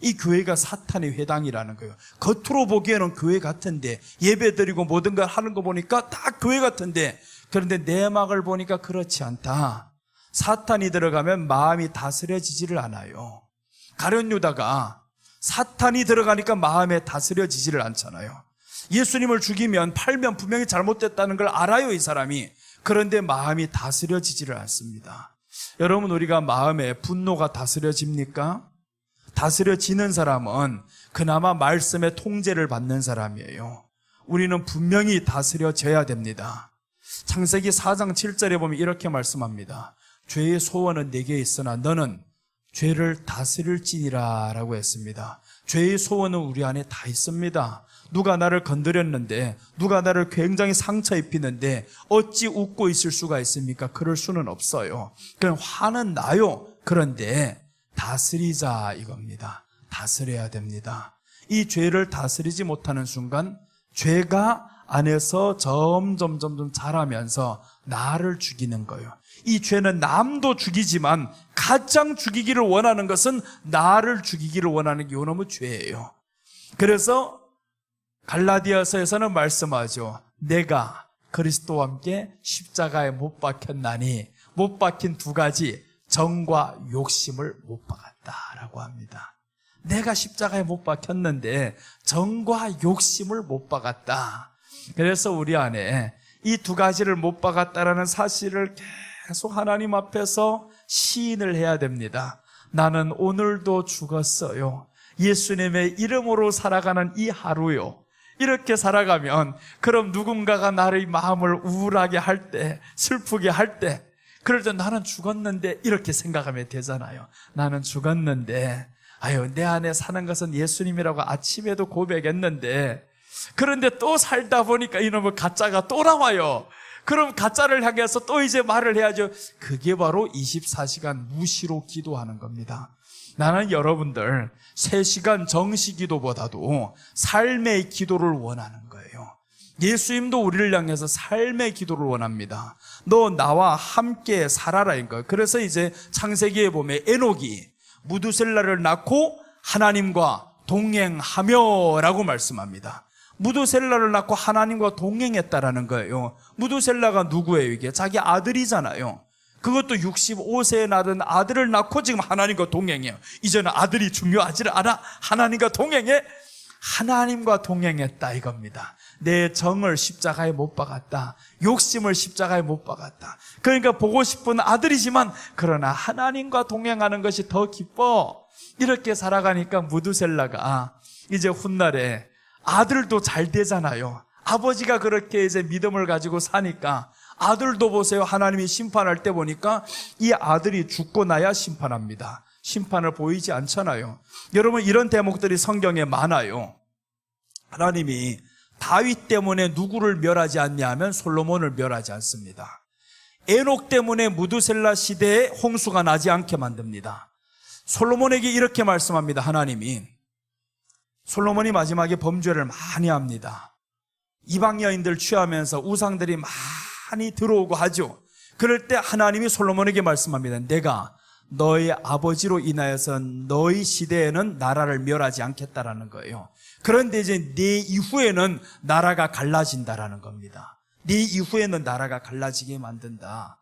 이 교회가 사탄의 회당이라는 거예요. 겉으로 보기에는 교회 같은데, 예배드리고 모든 걸 하는 거 보니까 다 교회 같은데, 그런데 내막을 보니까 그렇지 않다. 사탄이 들어가면 마음이 다스려지지를 않아요. 가룟 유다가 사탄이 들어가니까 마음에 다스려지지를 않잖아요. 예수님을 죽이면 팔면 분명히 잘못됐다는 걸 알아요 이 사람이. 그런데 마음이 다스려지지를 않습니다. 여러분, 우리가 마음에 분노가 다스려집니까? 다스려지는 사람은 그나마 말씀의 통제를 받는 사람이에요. 우리는 분명히 다스려져야 됩니다. 창세기 4장 7절에 보면 이렇게 말씀합니다. 죄의 소원은 내게 있으나 너는 죄를 다스릴지니라 라고 했습니다. 죄의 소원은 우리 안에 다 있습니다. 누가 나를 건드렸는데, 누가 나를 굉장히 상처 입히는데 어찌 웃고 있을 수가 있습니까? 그럴 수는 없어요. 그럼 화는 나요. 그런데 다스리자 이겁니다. 다스려야 됩니다. 이 죄를 다스리지 못하는 순간 죄가 안에서 점점 자라면서 나를 죽이는 거예요. 이 죄는 남도 죽이지만 가장 죽이기를 원하는 것은 나를 죽이기를 원하는 게 이놈의 죄예요. 그래서 갈라디아서에서는 말씀하죠. 내가 그리스도와 함께 십자가에 못 박혔나니, 못 박힌 두 가지, 정과 욕심을 못 박았다라고 합니다. 내가 십자가에 못 박혔는데 정과 욕심을 못 박았다. 그래서 우리 안에 이 두 가지를 못 박았다라는 사실을 계속 하나님 앞에서 시인을 해야 됩니다. 나는 오늘도 죽었어요. 예수님의 이름으로 살아가는 이 하루요. 이렇게 살아가면, 그럼 누군가가 나의 마음을 우울하게 할 때, 슬프게 할 때, 그럴 때 나는 죽었는데 이렇게 생각하면 되잖아요. 나는 죽었는데, 아유, 내 안에 사는 것은 예수님이라고 아침에도 고백했는데, 그런데 또 살다 보니까 이놈의 가짜가 또 나와요. 그럼 가짜를 향해서 또 이제 말을 해야죠. 그게 바로 24시간 무시로 기도하는 겁니다. 나는 여러분들 3시간 정시 기도보다도 삶의 기도를 원하는 거예요. 예수님도 우리를 향해서 삶의 기도를 원합니다. 너 나와 함께 살아라인 거예요. 그래서 이제 창세기에 보면 에녹이 무두셀라를 낳고 하나님과 동행하며 라고 말씀합니다. 무두셀라를 낳고 하나님과 동행했다라는 거예요. 무두셀라가 누구예요? 이게 자기 아들이잖아요. 그것도 65세에 낳은 아들을 낳고 지금 하나님과 동행해요. 이제는 아들이 중요하지 않아. 하나님과 동행해. 하나님과 동행했다 이겁니다. 내 정을 십자가에 못 박았다. 욕심을 십자가에 못 박았다. 그러니까 보고 싶은 아들이지만 그러나 하나님과 동행하는 것이 더 기뻐. 이렇게 살아가니까 무두셀라가 이제 훗날에 아들도 잘 되잖아요. 아버지가 그렇게 이제 믿음을 가지고 사니까 아들도 보세요. 하나님이 심판할 때 보니까 이 아들이 죽고 나야 심판합니다. 심판을 보이지 않잖아요. 여러분, 이런 대목들이 성경에 많아요. 하나님이 다윗 때문에 누구를 멸하지 않냐 하면 솔로몬을 멸하지 않습니다. 에녹 때문에 무두셀라 시대에 홍수가 나지 않게 만듭니다. 솔로몬에게 이렇게 말씀합니다. 하나님이 솔로몬이 마지막에 범죄를 많이 합니다. 이방 여인들 취하면서 우상들이 많이 들어오고 하죠. 그럴 때 하나님이 솔로몬에게 말씀합니다. 내가 너의 아버지로 인하여서 너희 시대에는 나라를 멸하지 않겠다라는 거예요. 그런데 이제 네 이후에는 나라가 갈라진다라는 겁니다. 네 이후에는 나라가 갈라지게 만든다.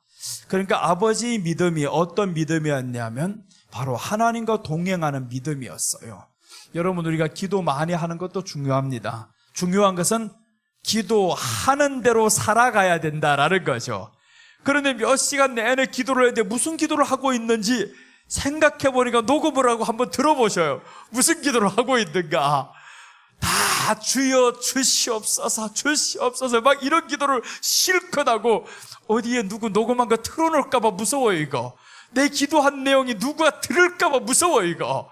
그러니까 아버지의 믿음이 어떤 믿음이었냐면 바로 하나님과 동행하는 믿음이었어요. 여러분, 우리가 기도 많이 하는 것도 중요합니다. 중요한 것은 기도하는 대로 살아가야 된다라는 거죠. 그런데 몇 시간 내내 기도를 했는데 무슨 기도를 하고 있는지 생각해보니까 녹음을 하고 한번 들어보셔요. 무슨 기도를 하고 있는가. 다 주여 주시옵소서 주시옵소서 막 이런 기도를 실컷 하고, 어디에 누구 녹음한 거 틀어놓을까봐 무서워요 이거. 내 기도한 내용이 누가 들을까봐 무서워요 이거.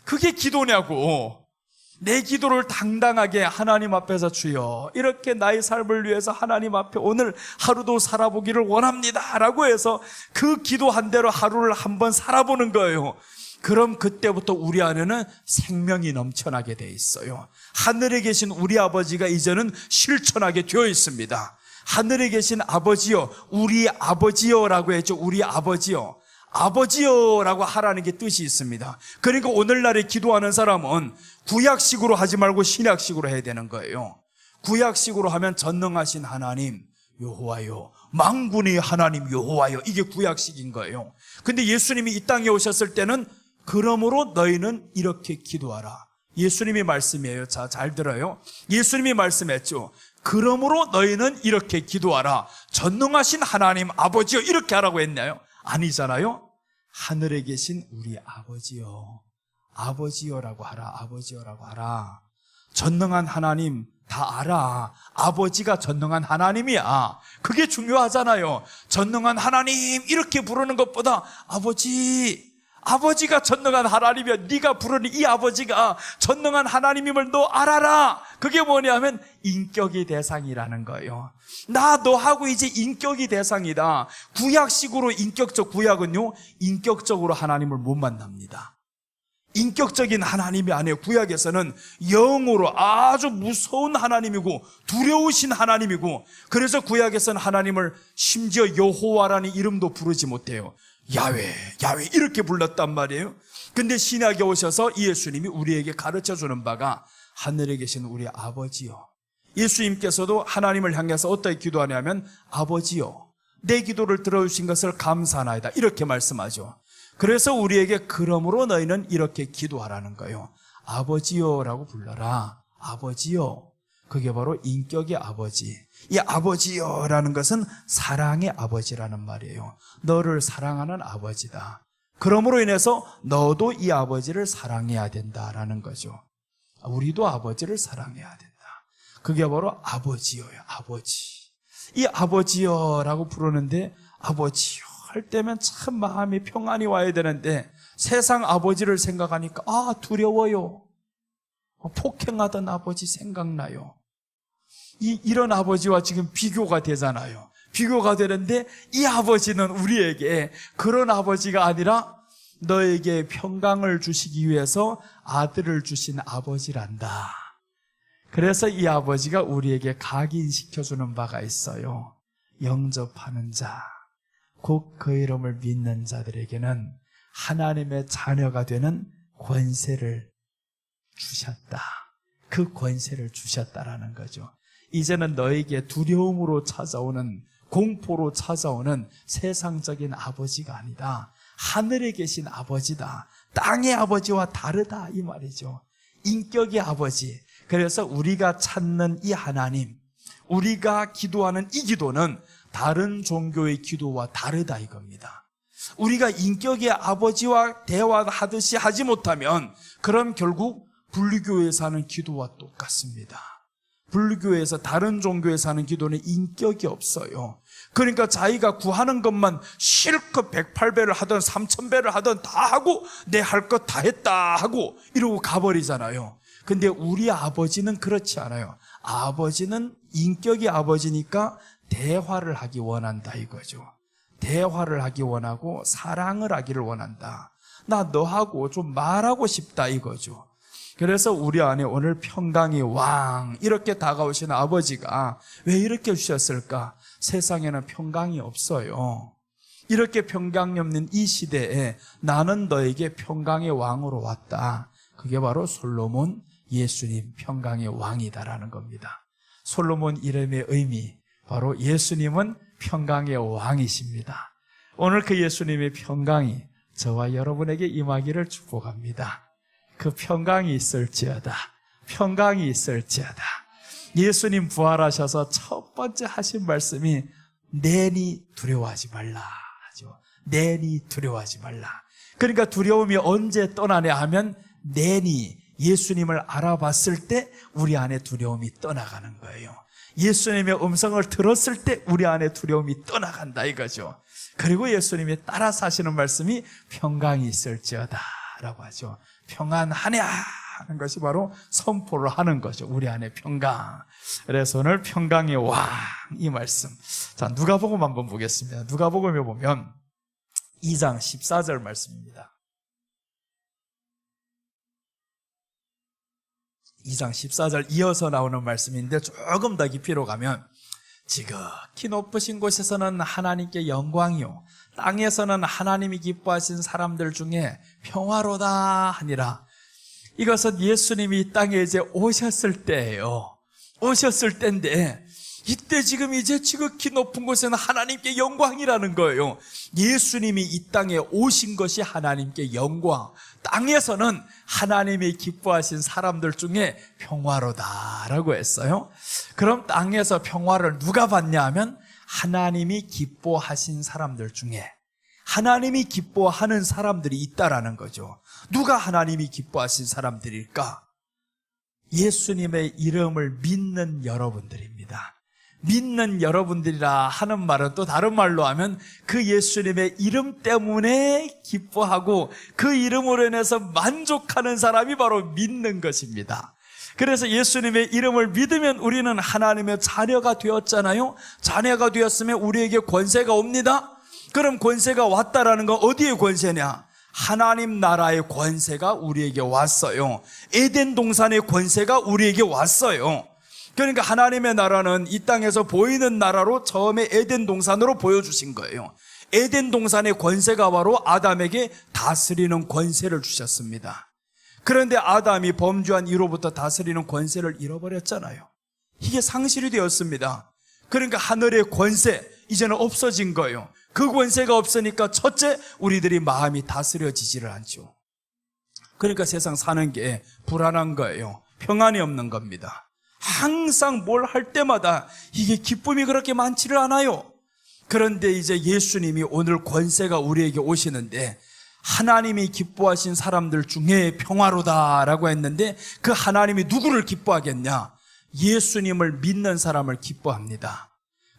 그게 기도냐고. 내 기도를 당당하게 하나님 앞에서 주여 이렇게 나의 삶을 위해서 하나님 앞에 오늘 하루도 살아보기를 원합니다 라고 해서 그 기도한 대로 하루를 한번 살아보는 거예요. 그럼 그때부터 우리 안에는 생명이 넘쳐나게 돼 있어요. 하늘에 계신 우리 아버지가 이제는 실천하게 되어 있습니다. 하늘에 계신 아버지여, 우리 아버지여라고 했죠. 우리 아버지여, 아버지여라고 하라는 게 뜻이 있습니다. 그러니까 오늘날에 기도하는 사람은 구약식으로 하지 말고 신약식으로 해야 되는 거예요. 구약식으로 하면 전능하신 하나님 여호와여, 만군의 하나님 여호와여, 이게 구약식인 거예요. 근데 예수님이 이 땅에 오셨을 때는 그러므로 너희는 이렇게 기도하라. 예수님이 말씀이에요. 자, 잘 들어요. 예수님이 말씀했죠. 그러므로 너희는 이렇게 기도하라. 전능하신 하나님 아버지여 이렇게 하라고 했나요? 아니잖아요. 하늘에 계신 우리 아버지여, 아버지여라고 하라. 아버지여라고 하라. 전능한 하나님 다 알아. 아버지가 전능한 하나님이야. 그게 중요하잖아요. 전능한 하나님 이렇게 부르는 것보다 아버지가 전능한 하나님이야. 네가 부르는 이 아버지가 전능한 하나님임을 너 알아라. 그게 뭐냐면 인격이 대상이라는 거예요. 나 너하고 이제 인격이 대상이다. 구약식으로 인격적, 구약은요 인격적으로 하나님을 못 만납니다. 인격적인 하나님이 아니에요. 구약에서는 영으로 아주 무서운 하나님이고 두려우신 하나님이고, 그래서 구약에서는 하나님을 심지어 여호와라는 이름도 부르지 못해요. 야훼, 야훼 이렇게 불렀단 말이에요. 근데 신약에 오셔서 예수님이 우리에게 가르쳐주는 바가 하늘에 계신 우리 아버지요, 예수님께서도 하나님을 향해서 어떻게 기도하냐면 아버지요, 내 기도를 들어주신 것을 감사하나이다 이렇게 말씀하죠. 그래서 우리에게 그러므로 너희는 이렇게 기도하라는 거예요. 아버지요라고 불러라. 아버지요, 그게 바로 인격의 아버지. 이 아버지요라는 것은 사랑의 아버지라는 말이에요. 너를 사랑하는 아버지다. 그러므로 인해서 너도 이 아버지를 사랑해야 된다라는 거죠. 우리도 아버지를 사랑해야 된다. 그게 바로 아버지요예요. 아버지. 이 아버지요라고 부르는데, 아버지요 할 때면 참 마음이 평안이 와야 되는데 세상 아버지를 생각하니까 두려워요. 폭행하던 아버지 생각나요. 이런 아버지와 지금 비교가 되잖아요. 비교가 되는데 이 아버지는 우리에게 그런 아버지가 아니라 너에게 평강을 주시기 위해서 아들을 주신 아버지란다. 그래서 이 아버지가 우리에게 각인시켜주는 바가 있어요. 영접하는 자, 곧 그 이름을 믿는 자들에게는 하나님의 자녀가 되는 권세를 주셨다. 그 권세를 주셨다라는 거죠. 이제는 너에게 두려움으로 찾아오는, 공포로 찾아오는 세상적인 아버지가 아니다. 하늘에 계신 아버지다. 땅의 아버지와 다르다 이 말이죠. 인격의 아버지. 그래서 우리가 찾는 이 하나님, 우리가 기도하는 이 기도는 다른 종교의 기도와 다르다 이겁니다. 우리가 인격의 아버지와 대화하듯이 하지 못하면 그럼 결국 불교에서 하는 기도와 똑같습니다. 불교에서, 다른 종교에서 하는 기도는 인격이 없어요. 그러니까 자기가 구하는 것만 실컷 108배를 하든 3000배를 하든 다 하고 내 할 것 다 했다 하고 이러고 가버리잖아요. 근데 우리 아버지는 그렇지 않아요. 아버지는 인격의 아버지니까 대화를 하기 원한다 이거죠. 대화를 하기 원하고 사랑을 하기를 원한다. 나 너하고 좀 말하고 싶다 이거죠. 그래서 우리 안에 오늘 평강의 왕, 이렇게 다가오신 아버지가 왜 이렇게 주셨을까? 세상에는 평강이 없어요. 이렇게 평강이 없는 이 시대에 나는 너에게 평강의 왕으로 왔다. 그게 바로 솔로몬 예수님 평강의 왕이다라는 겁니다. 솔로몬 이름의 의미, 바로 예수님은 평강의 왕이십니다. 오늘 그 예수님의 평강이 저와 여러분에게 임하기를 축복합니다. 그 평강이 있을지어다. 평강이 있을지어다. 예수님 부활하셔서 첫 번째 하신 말씀이 내니 두려워하지 말라 하죠. 내니 두려워하지 말라. 그러니까 두려움이 언제 떠나냐 하면 내니 예수님을 알아봤을 때 우리 안에 두려움이 떠나가는 거예요. 예수님의 음성을 들었을 때 우리 안에 두려움이 떠나간다 이거죠. 그리고 예수님이 따라서 하시는 말씀이 평강이 있을지어다 라고 하죠. 평안하냐 하는 것이 바로 선포를 하는 거죠. 우리 안에 평강. 그래서 오늘 평강의 왕 이 말씀. 자, 누가복음 한번 보겠습니다. 누가복음에 보면 2장 14절 말씀입니다. 2장 14절 이어서 나오는 말씀인데 조금 더 깊이로 가면 지극히 높으신 곳에서는 하나님께 영광이요 땅에서는 하나님이 기뻐하신 사람들 중에 평화로다 하니라. 이것은 예수님이 이 땅에 이제 오셨을 때예요. 오셨을 때인데 이때 지금 이제 지극히 높은 곳에는 하나님께 영광이라는 거예요. 예수님이 이 땅에 오신 것이 하나님께 영광. 땅에서는 하나님이 기뻐하신 사람들 중에 평화로다라고 했어요. 그럼 땅에서 평화를 누가 받냐 하면 하나님이 기뻐하신 사람들 중에 하나님이 기뻐하는 사람들이 있다라는 거죠. 누가 하나님이 기뻐하신 사람들일까? 예수님의 이름을 믿는 여러분들입니다. 믿는 여러분들이라 하는 말은 또 다른 말로 하면 그 예수님의 이름 때문에 기뻐하고 그 이름으로 인해서 만족하는 사람이 바로 믿는 것입니다. 그래서 예수님의 이름을 믿으면 우리는 하나님의 자녀가 되었잖아요. 자녀가 되었으면 우리에게 권세가 옵니다. 그럼 권세가 왔다라는 건 어디의 권세냐? 하나님 나라의 권세가 우리에게 왔어요. 에덴 동산의 권세가 우리에게 왔어요. 그러니까 하나님의 나라는 이 땅에서 보이는 나라로 처음에 에덴 동산으로 보여주신 거예요. 에덴 동산의 권세가 바로 아담에게 다스리는 권세를 주셨습니다. 그런데 아담이 범죄한 이후로부터 다스리는 권세를 잃어버렸잖아요. 이게 상실이 되었습니다. 그러니까 하늘의 권세 이제는 없어진 거예요. 그 권세가 없으니까 첫째, 우리들이 마음이 다스려지지를 않죠. 그러니까 세상 사는 게 불안한 거예요. 평안이 없는 겁니다. 항상 뭘 할 때마다 이게 기쁨이 그렇게 많지를 않아요. 그런데 이제 예수님이 오늘 권세가 우리에게 오시는데 하나님이 기뻐하신 사람들 중에 평화로다라고 했는데 그 하나님이 누구를 기뻐하겠냐? 예수님을 믿는 사람을 기뻐합니다.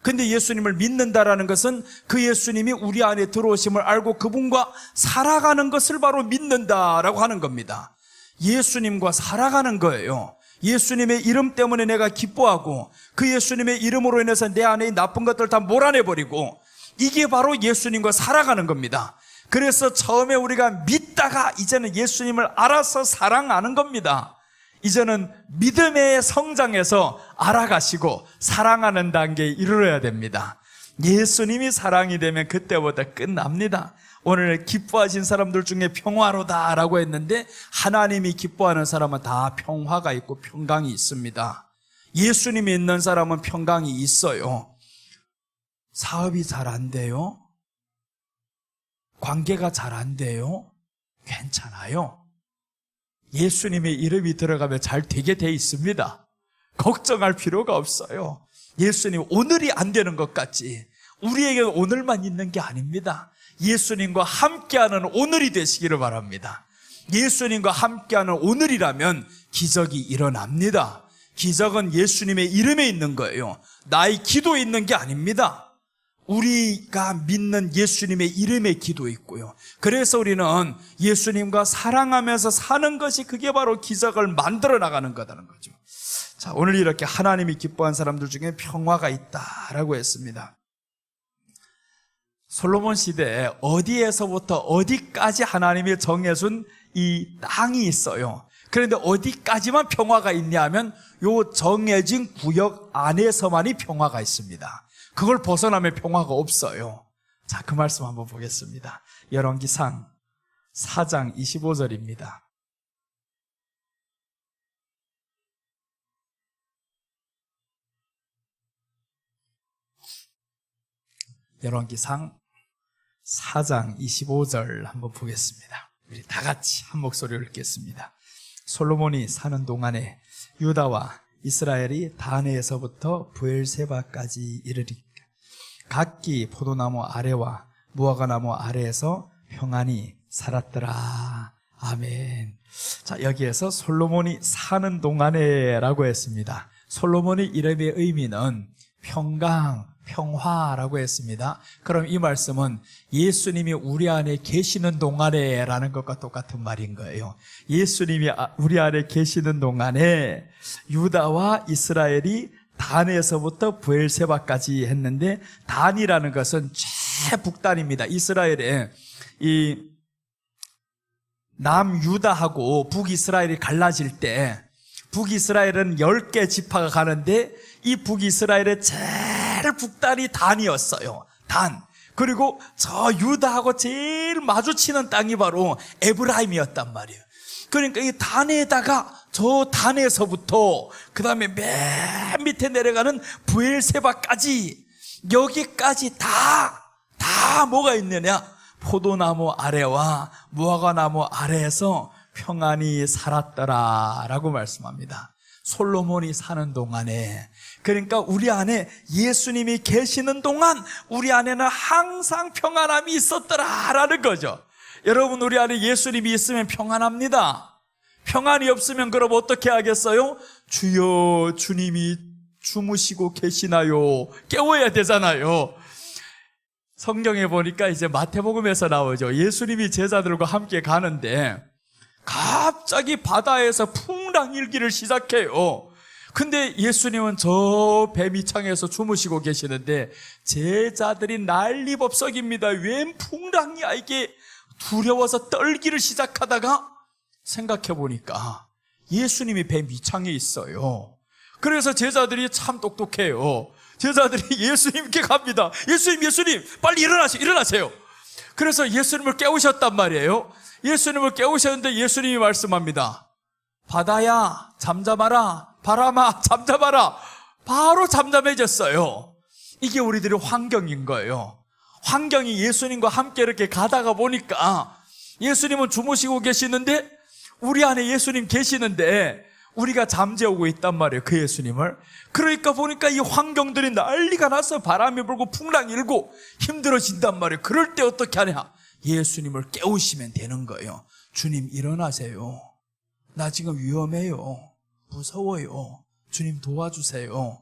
근데 예수님을 믿는다라는 것은 그 예수님이 우리 안에 들어오심을 알고 그분과 살아가는 것을 바로 믿는다라고 하는 겁니다. 예수님과 살아가는 거예요. 예수님의 이름 때문에 내가 기뻐하고 그 예수님의 이름으로 인해서 내 안에 나쁜 것들 다 몰아내버리고 이게 바로 예수님과 살아가는 겁니다. 그래서 처음에 우리가 믿다가 이제는 예수님을 알아서 사랑하는 겁니다. 이제는 믿음의 성장에서 알아가시고 사랑하는 단계에 이르러야 됩니다. 예수님이 사랑이 되면 그때부터 끝납니다. 오늘 기뻐하신 사람들 중에 평화로다라고 했는데 하나님이 기뻐하는 사람은 다 평화가 있고 평강이 있습니다. 예수님이 있는 사람은 평강이 있어요. 사업이 잘 안 돼요? 관계가 잘 안 돼요? 괜찮아요. 예수님의 이름이 들어가면 잘 되게 돼 있습니다. 걱정할 필요가 없어요. 예수님 오늘이 안 되는 것 같지 우리에게 오늘만 있는 게 아닙니다. 예수님과 함께하는 오늘이 되시기를 바랍니다. 예수님과 함께하는 오늘이라면 기적이 일어납니다. 기적은 예수님의 이름에 있는 거예요. 나의 기도에 있는 게 아닙니다. 우리가 믿는 예수님의 이름에 기도 있고요. 그래서 우리는 예수님과 사랑하면서 사는 것이 그게 바로 기적을 만들어 나가는 거다는 거죠. 자, 오늘 이렇게 하나님이 기뻐한 사람들 중에 평화가 있다라고 했습니다. 솔로몬 시대에 어디에서부터 어디까지 하나님이 정해준 이 땅이 있어요. 그런데 어디까지만 평화가 있냐면 요 정해진 구역 안에서만이 평화가 있습니다. 그걸 벗어나면 평화가 없어요. 자, 그 말씀 한번 보겠습니다. 열왕기상 4장 25절입니다. 열왕기상 4장 25절 한번 보겠습니다. 우리 다 같이 한 목소리로 읽겠습니다. 솔로몬이 사는 동안에 유다와 이스라엘이 다네에서부터 브엘세바까지 이르리 각기 포도나무 아래와 무화과나무 아래에서 평안히 살았더라. 아멘. 자, 여기에서 솔로몬이 사는 동안에 라고 했습니다. 솔로몬의 이름의 의미는 평강, 평화라고 했습니다. 그럼 이 말씀은 예수님이 우리 안에 계시는 동안에 라는 것과 똑같은 말인 거예요. 예수님이 우리 안에 계시는 동안에 유다와 이스라엘이 단에서부터 브엘세바까지 했는데 단이라는 것은 최북단입니다. 이스라엘에 이 남유다하고 북이스라엘이 갈라질 때 북이스라엘은 10개 지파가 가는데 이 북이스라엘의 제일 북단이 단이었어요. 단. 그리고 저 유다하고 제일 마주치는 땅이 바로 에브라임이었단 말이에요. 그러니까 이 단에다가 저 단에서부터 그 다음에 맨 밑에 내려가는 브엘세바까지 여기까지 다 뭐가 있느냐? 포도나무 아래와 무화과나무 아래에서 평안히 살았더라라고 말씀합니다. 솔로몬이 사는 동안에, 그러니까 우리 안에 예수님이 계시는 동안 우리 안에는 항상 평안함이 있었더라라는 거죠. 여러분, 우리 안에 예수님이 있으면 평안합니다. 평안이 없으면 그럼 어떻게 하겠어요? 주여, 주님이 주무시고 계시나요? 깨워야 되잖아요. 성경에 보니까 이제 마태복음에서 나오죠. 예수님이 제자들과 함께 가는데 갑자기 바다에서 풍랑 일기를 시작해요. 근데 예수님은 저 배 밑창에서 주무시고 계시는데 제자들이 난리법석입니다. 웬 풍랑이야 이게. 두려워서 떨기를 시작하다가 생각해 보니까 예수님이 배 밑창에 있어요. 그래서 제자들이 참 똑똑해요. 제자들이 예수님께 갑니다. 예수님, 빨리 일어나세요. 그래서 예수님을 깨우셨단 말이에요. 예수님을 깨우셨는데 예수님이 말씀합니다. 바다야, 잠잠하라. 바람아, 잠잠하라. 바로 잠잠해졌어요. 이게 우리들의 환경인 거예요. 환경이 예수님과 함께 이렇게 가다가 보니까 예수님은 주무시고 계시는데 우리 안에 예수님 계시는데 우리가 잠재우고 있단 말이에요, 그 예수님을. 그러니까 보니까 이 환경들이 난리가 나서 바람이 불고 풍랑이 일고 힘들어진단 말이에요. 그럴 때 어떻게 하냐? 예수님을 깨우시면 되는 거예요. 주님 일어나세요. 나 지금 위험해요. 무서워요. 주님 도와주세요.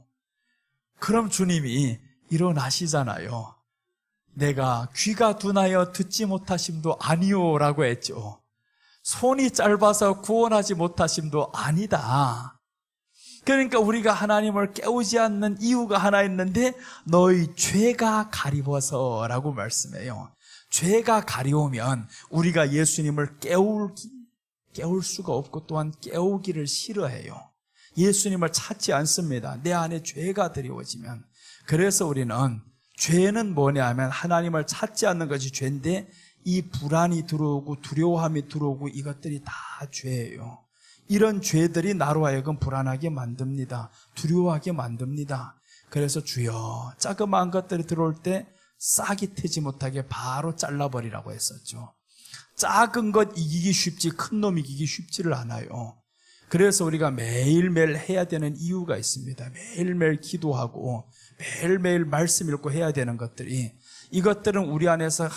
그럼 주님이 일어나시잖아요. 내가 귀가 둔하여 듣지 못하심도 아니오 라고 했죠. 손이 짧아서 구원하지 못하심도 아니다. 그러니까 우리가 하나님을 깨우지 않는 이유가 하나 있는데 너희 죄가 가리워서 라고 말씀해요. 죄가 가리우면 우리가 예수님을 깨울 수가 없고 또한 깨우기를 싫어해요. 예수님을 찾지 않습니다. 내 안에 죄가 드리워지면. 그래서 우리는 죄는 뭐냐 하면 하나님을 찾지 않는 것이 죄인데 이 불안이 들어오고 두려움이 들어오고 이것들이 다 죄예요. 이런 죄들이 나로 하여금 불안하게 만듭니다. 두려워하게 만듭니다. 그래서 주여, 자그마한 것들이 들어올 때 싹이 트지 못하게 바로 잘라버리라고 했었죠. 작은 것 이기기 쉽지 큰 놈 이기기 쉽지를 않아요. 그래서 우리가 매일매일 해야 되는 이유가 있습니다. 매일매일 기도하고 매일매일 말씀 읽고 해야 되는 것들이, 이것들은 우리 안에서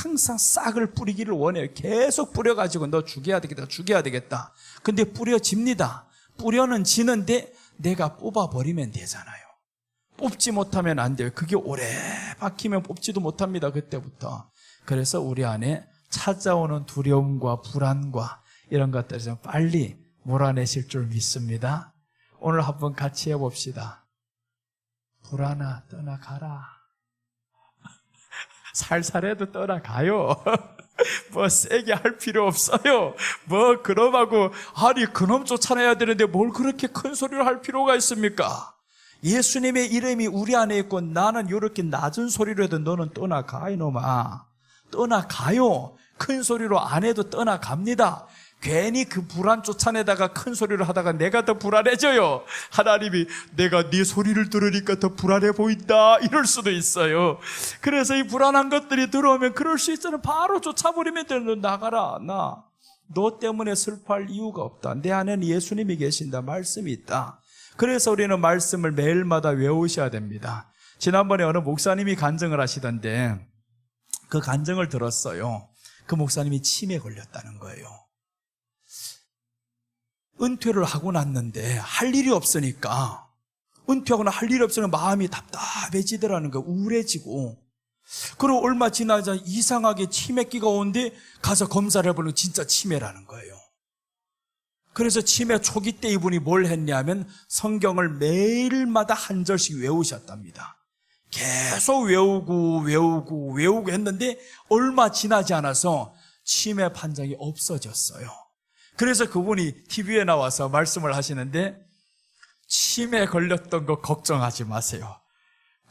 항상 싹을 뿌리기를 원해요. 계속 뿌려가지고 너 죽여야 되겠다. 근데 뿌려집니다. 뿌려는 지는데 내가 뽑아버리면 되잖아요. 뽑지 못하면 안 돼요. 그게 오래 박히면 뽑지도 못합니다. 그때부터. 그래서 우리 안에 찾아오는 두려움과 불안과 이런 것들을 좀 빨리 몰아내실 줄 믿습니다. 오늘 한번 같이 해봅시다. 불안아 떠나가라. 살살해도 떠나가요. 뭐 세게 할 필요 없어요. 뭐 그놈하고 아니 그놈 쫓아내야 되는데 뭘 그렇게 큰 소리를 할 필요가 있습니까? 예수님의 이름이 우리 안에 있고 나는 이렇게 낮은 소리로 해도 너는 떠나가 이놈아. 떠나가요. 큰 소리로 안 해도 떠나갑니다. 괜히 그 불안 쫓아내다가 큰 소리를 하다가 내가 더 불안해져요. 하나님이 내가 네 소리를 들으니까 더 불안해 보인다 이럴 수도 있어요. 그래서 이 불안한 것들이 들어오면 그럴 수 있잖아요. 바로 쫓아버리면 돼. 너 나가라. 너 때문에 슬퍼할 이유가 없다. 내 안에는 예수님이 계신다. 말씀이 있다. 그래서 우리는 말씀을 매일마다 외우셔야 됩니다. 지난번에 어느 목사님이 간증을 하시던데 그 간증을 들었어요. 그 목사님이 치매에 걸렸다는 거예요. 은퇴를 하고 났는데 할 일이 없으니까, 은퇴하고 할 일이 없으니까 마음이 답답해지더라는 거예요. 우울해지고. 그리고 얼마 지나자 이상하게 치매기가 오는데 가서 검사를 해보면 진짜 치매라는 거예요. 그래서 치매 초기 때 이분이 뭘 했냐면 성경을 매일마다 한 절씩 외우셨답니다. 계속 외우고 했는데 얼마 지나지 않아서 치매 판정이 없어졌어요. 그래서 그분이 TV에 나와서 말씀을 하시는데 치매 걸렸던 거 걱정하지 마세요.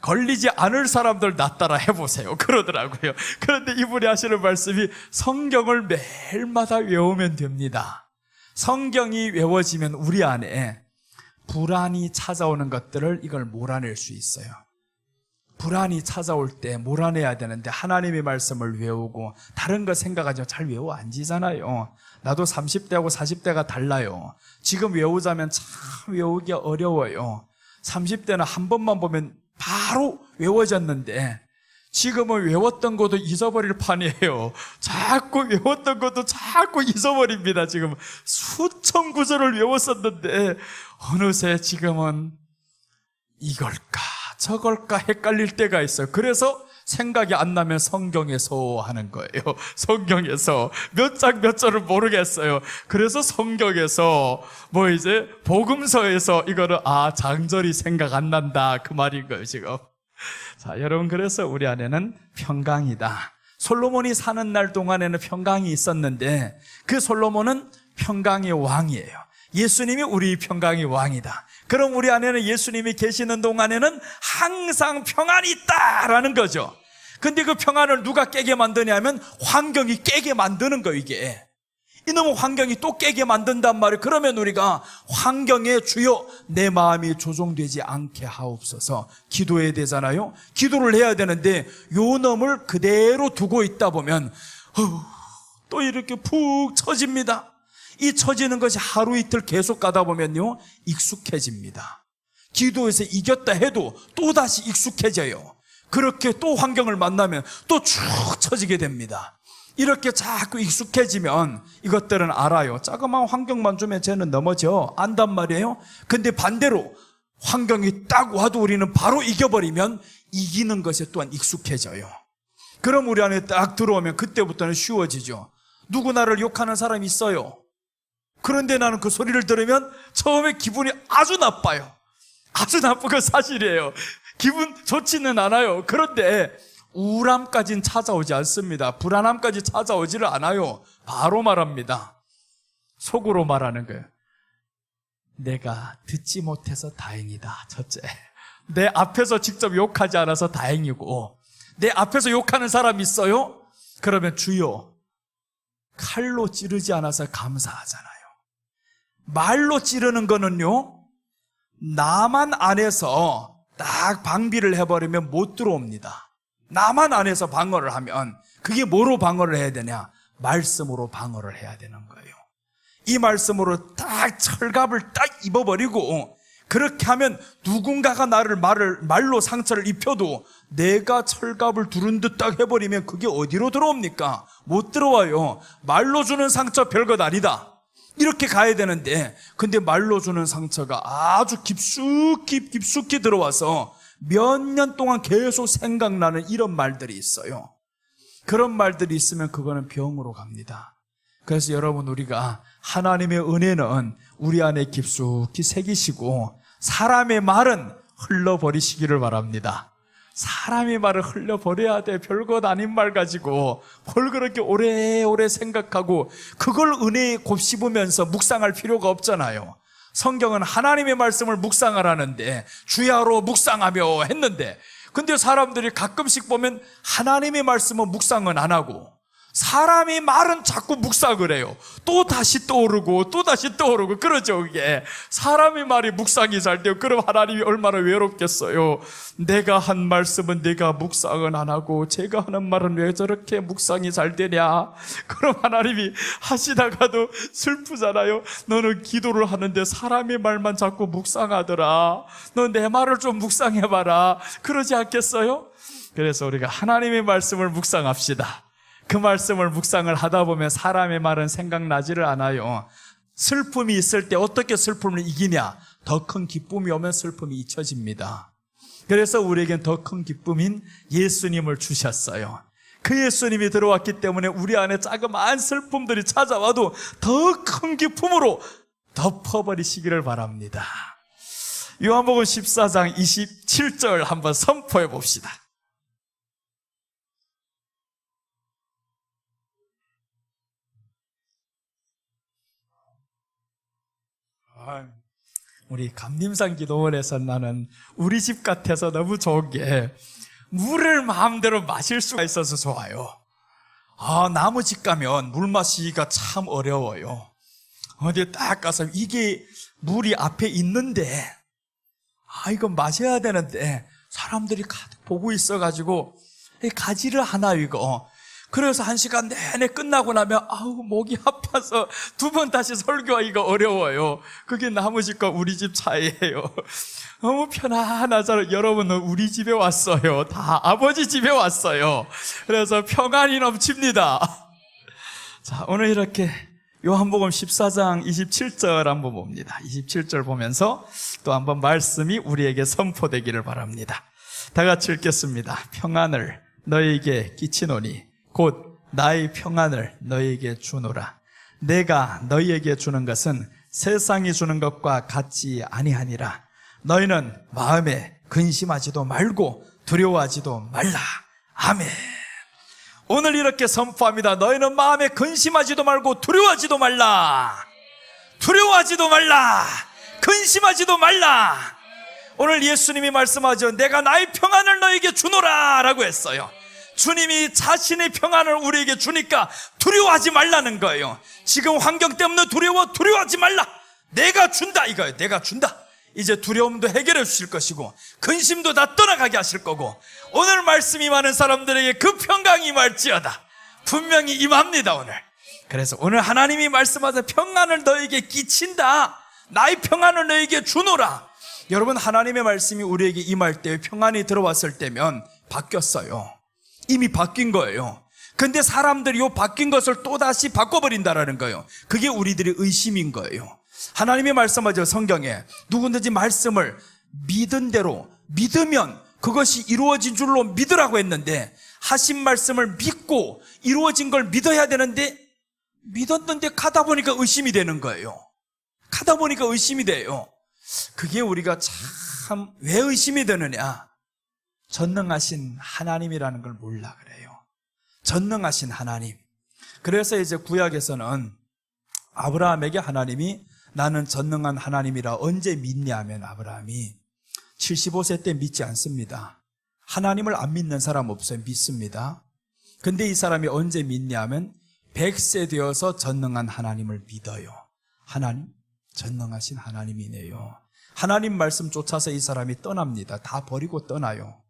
걸리지 않을 사람들 나 따라 해보세요. 그러더라고요. 그런데 이분이 하시는 말씀이 성경을 매일마다 외우면 됩니다. 성경이 외워지면 우리 안에 불안이 찾아오는 것들을 이걸 몰아낼 수 있어요. 불안이 찾아올 때 몰아내야 되는데 하나님의 말씀을 외우고 다른 거 생각하지 잘 외워 안 지잖아요. 나도 30대하고 40대가 달라요. 지금 외우자면 참 외우기 어려워요. 30대는 한 번만 보면 바로 외워졌는데 지금은 외웠던 것도 잊어버릴 판이에요. 자꾸 외웠던 것도 자꾸 잊어버립니다. 지금 수천 구절을 외웠었는데 어느새 지금은 이걸까 저걸까 헷갈릴 때가 있어요. 그래서 생각이 안 나면 성경에서 하는 거예요. 성경에서 몇 장 몇 절을 모르겠어요. 그래서 성경에서 이제 복음서에서 이거를 장절이 생각 안 난다 그 말인 거예요 지금. 자, 여러분, 그래서 우리 안에는 평강이다. 솔로몬이 사는 날 동안에는 평강이 있었는데 그 솔로몬은 평강의 왕이에요. 예수님이 우리 평강의 왕이다. 그럼 우리 안에는 예수님이 계시는 동안에는 항상 평안이 있다라는 거죠. 근데 그 평안을 누가 깨게 만드냐면 환경이 깨게 만드는 거예요. 이게 이놈의 환경이 또 깨게 만든단 말이에요. 그러면 우리가 환경에 주여 내 마음이 조종되지 않게 하옵소서 기도해야 되잖아요. 기도를 해야 되는데 요 놈을 그대로 두고 있다 보면 또 이렇게 푹 처집니다. 이 처지는 것이 하루 이틀 계속 가다 보면요 익숙해집니다. 기도에서 이겼다 해도 또다시 익숙해져요. 그렇게 또 환경을 만나면 또 쭉 처지게 됩니다. 이렇게 자꾸 익숙해지면 이것들은 알아요. 조그만 환경만 주면 쟤는 넘어져 안단 말이에요. 근데 반대로 환경이 딱 와도 우리는 바로 이겨버리면 이기는 것에 또한 익숙해져요. 그럼 우리 안에 딱 들어오면 그때부터는 쉬워지죠. 누구 나를 욕하는 사람이 있어요. 그런데 나는 그 소리를 들으면 처음에 기분이 아주 나빠요. 아주 나쁜 건 사실이에요. 기분 좋지는 않아요. 그런데 우울함까지는 찾아오지 않습니다. 불안함까지 찾아오지를 않아요. 바로 말합니다. 속으로 말하는 거예요. 내가 듣지 못해서 다행이다. 첫째, 내 앞에서 직접 욕하지 않아서 다행이고, 내 앞에서 욕하는 사람이 있어요? 그러면 주여 칼로 찌르지 않아서 감사하잖아요. 말로 찌르는 거는요 나만 안에서 딱 방비를 해버리면 못 들어옵니다. 나만 안에서 방어를 하면 그게 뭐로 방어를 해야 되냐? 말씀으로 방어를 해야 되는 거예요. 이 말씀으로 딱 철갑을 딱 입어버리고 그렇게 하면 누군가가 나를 말로 상처를 입혀도 내가 철갑을 두른 듯 딱 해버리면 그게 어디로 들어옵니까? 못 들어와요. 말로 주는 상처 별것 아니다. 이렇게 가야 되는데 근데 말로 주는 상처가 아주 깊숙이 들어와서 몇 년 동안 계속 생각나는 이런 말들이 있어요. 그런 말들이 있으면 그거는 병으로 갑니다. 그래서 여러분 우리가 하나님의 은혜는 우리 안에 깊숙이 새기시고 사람의 말은 흘러버리시기를 바랍니다. 사람의 말을 흘려버려야 돼. 별것 아닌 말 가지고 뭘 그렇게 오래오래 생각하고 그걸 은혜에 곱씹으면서 묵상할 필요가 없잖아요. 성경은 하나님의 말씀을 묵상하라는데 주야로 묵상하며 했는데 근데 사람들이 가끔씩 보면 하나님의 말씀은 묵상은 안 하고 사람의 말은 자꾸 묵상을 해요. 또 다시 떠오르고 그러죠. 그게 사람의 말이 묵상이 잘 돼요. 그럼 하나님이 얼마나 외롭겠어요. 내가 한 말씀은 내가 묵상은 안 하고 제가 하는 말은 왜 저렇게 묵상이 잘 되냐. 그럼 하나님이 하시다가도 슬프잖아요. 너는 기도를 하는데 사람의 말만 자꾸 묵상하더라. 너 내 말을 좀 묵상해봐라. 그러지 않겠어요? 그래서 우리가 하나님의 말씀을 묵상합시다. 그 말씀을 묵상을 하다 보면 사람의 말은 생각나지를 않아요. 슬픔이 있을 때 어떻게 슬픔을 이기냐? 더 큰 기쁨이 오면 슬픔이 잊혀집니다. 그래서 우리에겐 더 큰 기쁨인 예수님을 주셨어요. 그 예수님이 들어왔기 때문에 우리 안에 자그마한 슬픔들이 찾아와도 더 큰 기쁨으로 덮어버리시기를 바랍니다. 요한복음 14장 27절 한번 선포해 봅시다. 우리 감림산 기도원에서 나는 우리 집 같아서 너무 좋은 게 물을 마음대로 마실 수가 있어서 좋아요. 나무 집 가면 물 마시기가 참 어려워요. 어디 딱 가서 이게 물이 앞에 있는데 이거 마셔야 되는데 사람들이 가득 보고 있어가지고 가지를 하나 이거. 그래서 1시간 내내 끝나고 나면 목이 아파서 2번 다시 설교하기가 어려워요. 그게 나무 집과 우리 집 차이예요. 너무 편안하잖아요. 여러분은 우리 집에 왔어요. 다 아버지 집에 왔어요. 그래서 평안이 넘칩니다. 자, 오늘 이렇게 요한복음 14장 27절 한번 봅니다. 27절 보면서 또 한번 말씀이 우리에게 선포되기를 바랍니다. 다 같이 읽겠습니다. 평안을 너희에게 끼치노니 곧 나의 평안을 너희에게 주노라. 내가 너희에게 주는 것은 세상이 주는 것과 같지 아니하니라. 너희는 마음에 근심하지도 말고 두려워하지도 말라. 아멘. 오늘 이렇게 선포합니다. 너희는 마음에 근심하지도 말고 두려워하지도 말라. 두려워하지도 말라. 근심하지도 말라. 오늘 예수님이 말씀하죠. 내가 나의 평안을 너에게 주노라 라고 했어요. 주님이 자신의 평안을 우리에게 주니까 두려워하지 말라는 거예요. 지금 환경 때문에 두려워하지 말라. 내가 준다 이거예요. 내가 준다. 이제 두려움도 해결해 주실 것이고 근심도 다 떠나가게 하실 거고, 오늘 말씀이 많은 사람들에게 그 평강이 임할지어다. 분명히 임합니다 오늘. 그래서 오늘 하나님이 말씀하셔 평안을 너에게 끼친다. 나의 평안을 너에게 주노라. 여러분, 하나님의 말씀이 우리에게 임할 때, 평안이 들어왔을 때면 바뀌었어요. 이미 바뀐 거예요. 근데 사람들이 요 바뀐 것을 또다시 바꿔버린다라는 거예요. 그게 우리들의 의심인 거예요. 하나님이 말씀하죠. 성경에 누구든지 말씀을 믿은 대로 믿으면 그것이 이루어진 줄로 믿으라고 했는데, 하신 말씀을 믿고 이루어진 걸 믿어야 되는데 믿었는데 가다 보니까 의심이 되는 거예요. 가다 보니까 의심이 돼요. 그게 우리가 참 왜 의심이 되느냐? 전능하신 하나님이라는 걸 몰라 그래요. 전능하신 하나님. 그래서 이제 구약에서는 아브라함에게 하나님이 나는 전능한 하나님이라 언제 믿냐 하면, 아브라함이 75세 때 믿지 않습니다. 하나님을 안 믿는 사람 없어요. 믿습니다. 근데 이 사람이 언제 믿냐 하면 100세 되어서 전능한 하나님을 믿어요. 하나님, 전능하신 하나님이네요. 하나님 말씀 쫓아서 이 사람이 떠납니다. 다 버리고 떠나요.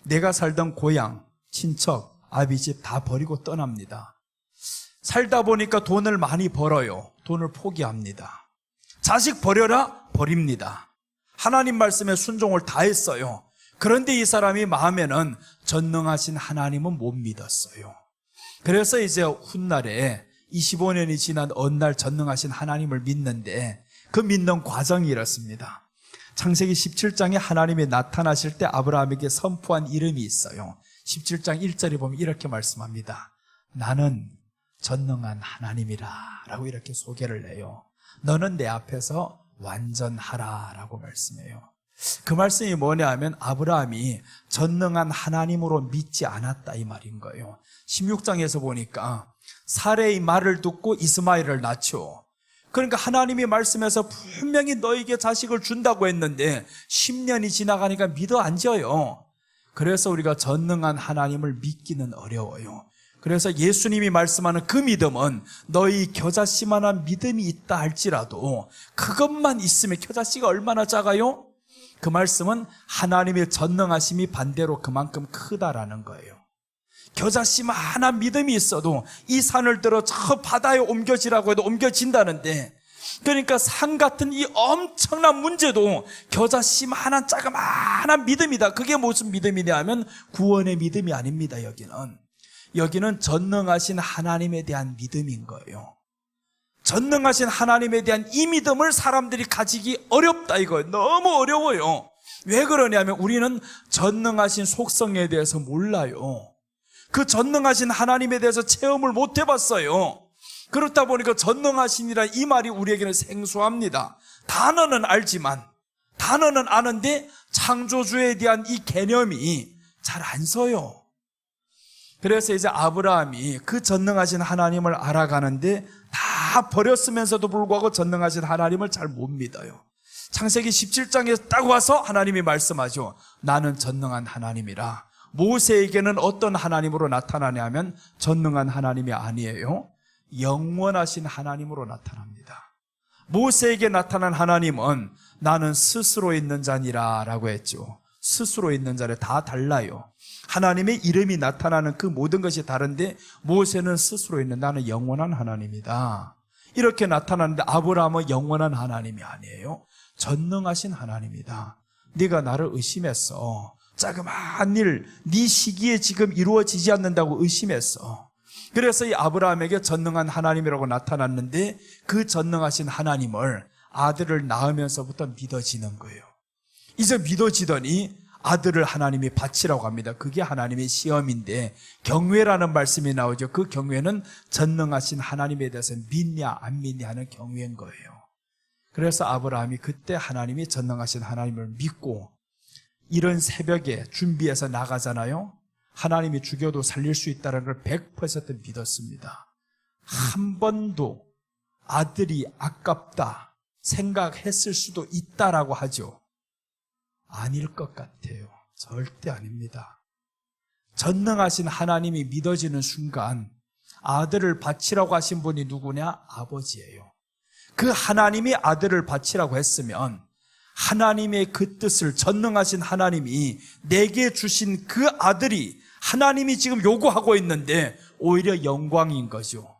내가 살던 고향, 친척, 아비집 다 버리고 떠납니다. 살다 보니까 돈을 많이 벌어요. 돈을 포기합니다. 자식 버려라? 버립니다. 하나님 말씀에 순종을 다 했어요. 그런데 이 사람이 마음에는 전능하신 하나님은 못 믿었어요. 그래서 이제 훗날에 25년이 지난 어느 날 전능하신 하나님을 믿는데, 그 믿는 과정이 이렇습니다. 창세기 17장에 하나님이 나타나실 때 아브라함에게 선포한 이름이 있어요. 17장 1절에 보면 이렇게 말씀합니다. 나는 전능한 하나님이라 라고 이렇게 소개를 해요. 너는 내 앞에서 완전하라 라고 말씀해요. 그 말씀이 뭐냐 하면 아브라함이 전능한 하나님으로 믿지 않았다 이 말인 거예요. 16장에서 보니까 사레의 말을 듣고 이스마엘을 낳죠. 그러니까 하나님이 말씀해서 분명히 너에게 자식을 준다고 했는데 10년이 지나가니까 믿어 안 져요. 그래서 우리가 전능한 하나님을 믿기는 어려워요. 그래서 예수님이 말씀하는 그 믿음은 너희 겨자씨만한 믿음이 있다 할지라도 그것만 있으면, 겨자씨가 얼마나 작아요? 그 말씀은 하나님의 전능하심이 반대로 그만큼 크다라는 거예요. 겨자씨만한 믿음이 있어도 이 산을 들어 저 바다에 옮겨지라고 해도 옮겨진다는데, 그러니까 산 같은 이 엄청난 문제도 겨자씨만한 자그마한 믿음이다. 그게 무슨 믿음이냐 하면 구원의 믿음이 아닙니다. 여기는 전능하신 하나님에 대한 믿음인 거예요. 전능하신 하나님에 대한 이 믿음을 사람들이 가지기 어렵다 이거예요. 너무 어려워요. 왜 그러냐면 우리는 전능하신 속성에 대해서 몰라요. 그 전능하신 하나님에 대해서 체험을 못 해봤어요. 그렇다 보니까 전능하신이라 이 말이 우리에게는 생소합니다. 단어는 알지만, 단어는 아는데 창조주에 대한 이 개념이 잘 안 서요. 그래서 이제 아브라함이 그 전능하신 하나님을 알아가는데 다 버렸으면서도 불구하고 전능하신 하나님을 잘 못 믿어요. 창세기 17장에 딱 와서 하나님이 말씀하죠. 나는 전능한 하나님이라. 모세에게는 어떤 하나님으로 나타나냐면 전능한 하나님이 아니에요. 영원하신 하나님으로 나타납니다. 모세에게 나타난 하나님은 나는 스스로 있는 자니라 라고 했죠. 스스로 있는 자를 다 달라요. 하나님의 이름이 나타나는 그 모든 것이 다른데 모세는 스스로 있는, 나는 영원한 하나님이다 이렇게 나타나는데, 아브라함은 영원한 하나님이 아니에요. 전능하신 하나님이다. 네가 나를 의심했어. 자그마한 일, 네 시기에 지금 이루어지지 않는다고 의심했어. 그래서 이 아브라함에게 전능한 하나님이라고 나타났는데 그 전능하신 하나님을 아들을 낳으면서부터 믿어지는 거예요. 이제 믿어지더니 아들을 하나님이 바치라고 합니다. 그게 하나님의 시험인데 경외라는 말씀이 나오죠. 그 경외는 전능하신 하나님에 대해서 믿냐 안 믿냐 하는 경외인 거예요. 그래서 아브라함이 그때 하나님이 전능하신 하나님을 믿고 이런 새벽에 준비해서 나가잖아요. 하나님이 죽여도 살릴 수 있다는 걸 100% 믿었습니다. 한 번도 아들이 아깝다 생각했을 수도 있다라고 하죠. 아닐 것 같아요. 절대 아닙니다. 전능하신 하나님이 믿어지는 순간 아들을 바치라고 하신 분이 누구냐? 아버지예요. 그 하나님이 아들을 바치라고 했으면 하나님의 그 뜻을 전능하신 하나님이 내게 주신 그 아들이 하나님이 지금 요구하고 있는데 오히려 영광인 거죠.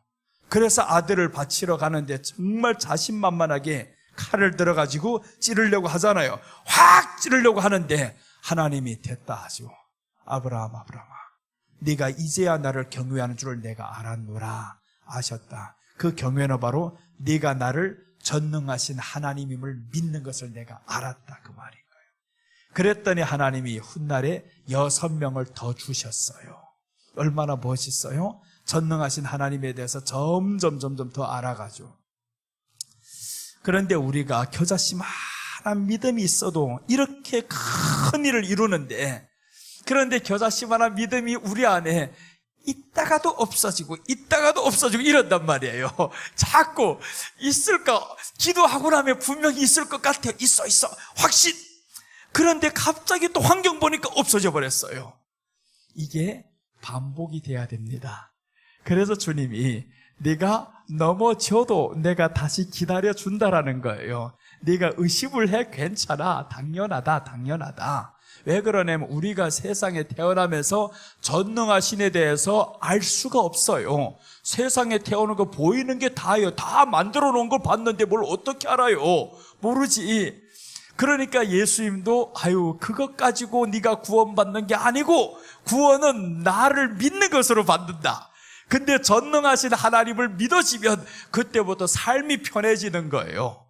그래서 아들을 바치러 가는데 정말 자신만만하게 칼을 들어가지고 찌르려고 하잖아요. 확 찌르려고 하는데 하나님이 됐다 하죠. 아브라함아, 네가 이제야 나를 경외하는 줄을 내가 알았노라 하셨다. 그 경외는 바로 네가 나를 전능하신 하나님임을 믿는 것을 내가 알았다, 그 말인 거예요. 그랬더니 하나님이 훗날에 6명을 더 주셨어요. 얼마나 멋있어요? 전능하신 하나님에 대해서 점점 더 알아가죠. 그런데 우리가 겨자씨만한 믿음이 있어도 이렇게 큰 일을 이루는데, 그런데 겨자씨만한 믿음이 우리 안에 있다가도 없어지고 이런단 말이에요. 자꾸 있을까? 기도하고 나면 분명히 있을 것 같아요. 있어 확신. 그런데 갑자기 또 환경 보니까 없어져 버렸어요. 이게 반복이 돼야 됩니다. 그래서 주님이 네가 넘어져도 내가 다시 기다려준다라는 거예요. 네가 의심을 해? 괜찮아. 당연하다. 왜 그러냐면 우리가 세상에 태어나면서 전능하신에 대해서 알 수가 없어요. 세상에 태어난 거 보이는 게 다예요. 다 만들어 놓은 걸 봤는데 뭘 어떻게 알아요? 모르지. 그러니까 예수님도 그것 가지고 네가 구원받는 게 아니고 구원은 나를 믿는 것으로 받는다. 근데 전능하신 하나님을 믿어지면 그때부터 삶이 편해지는 거예요.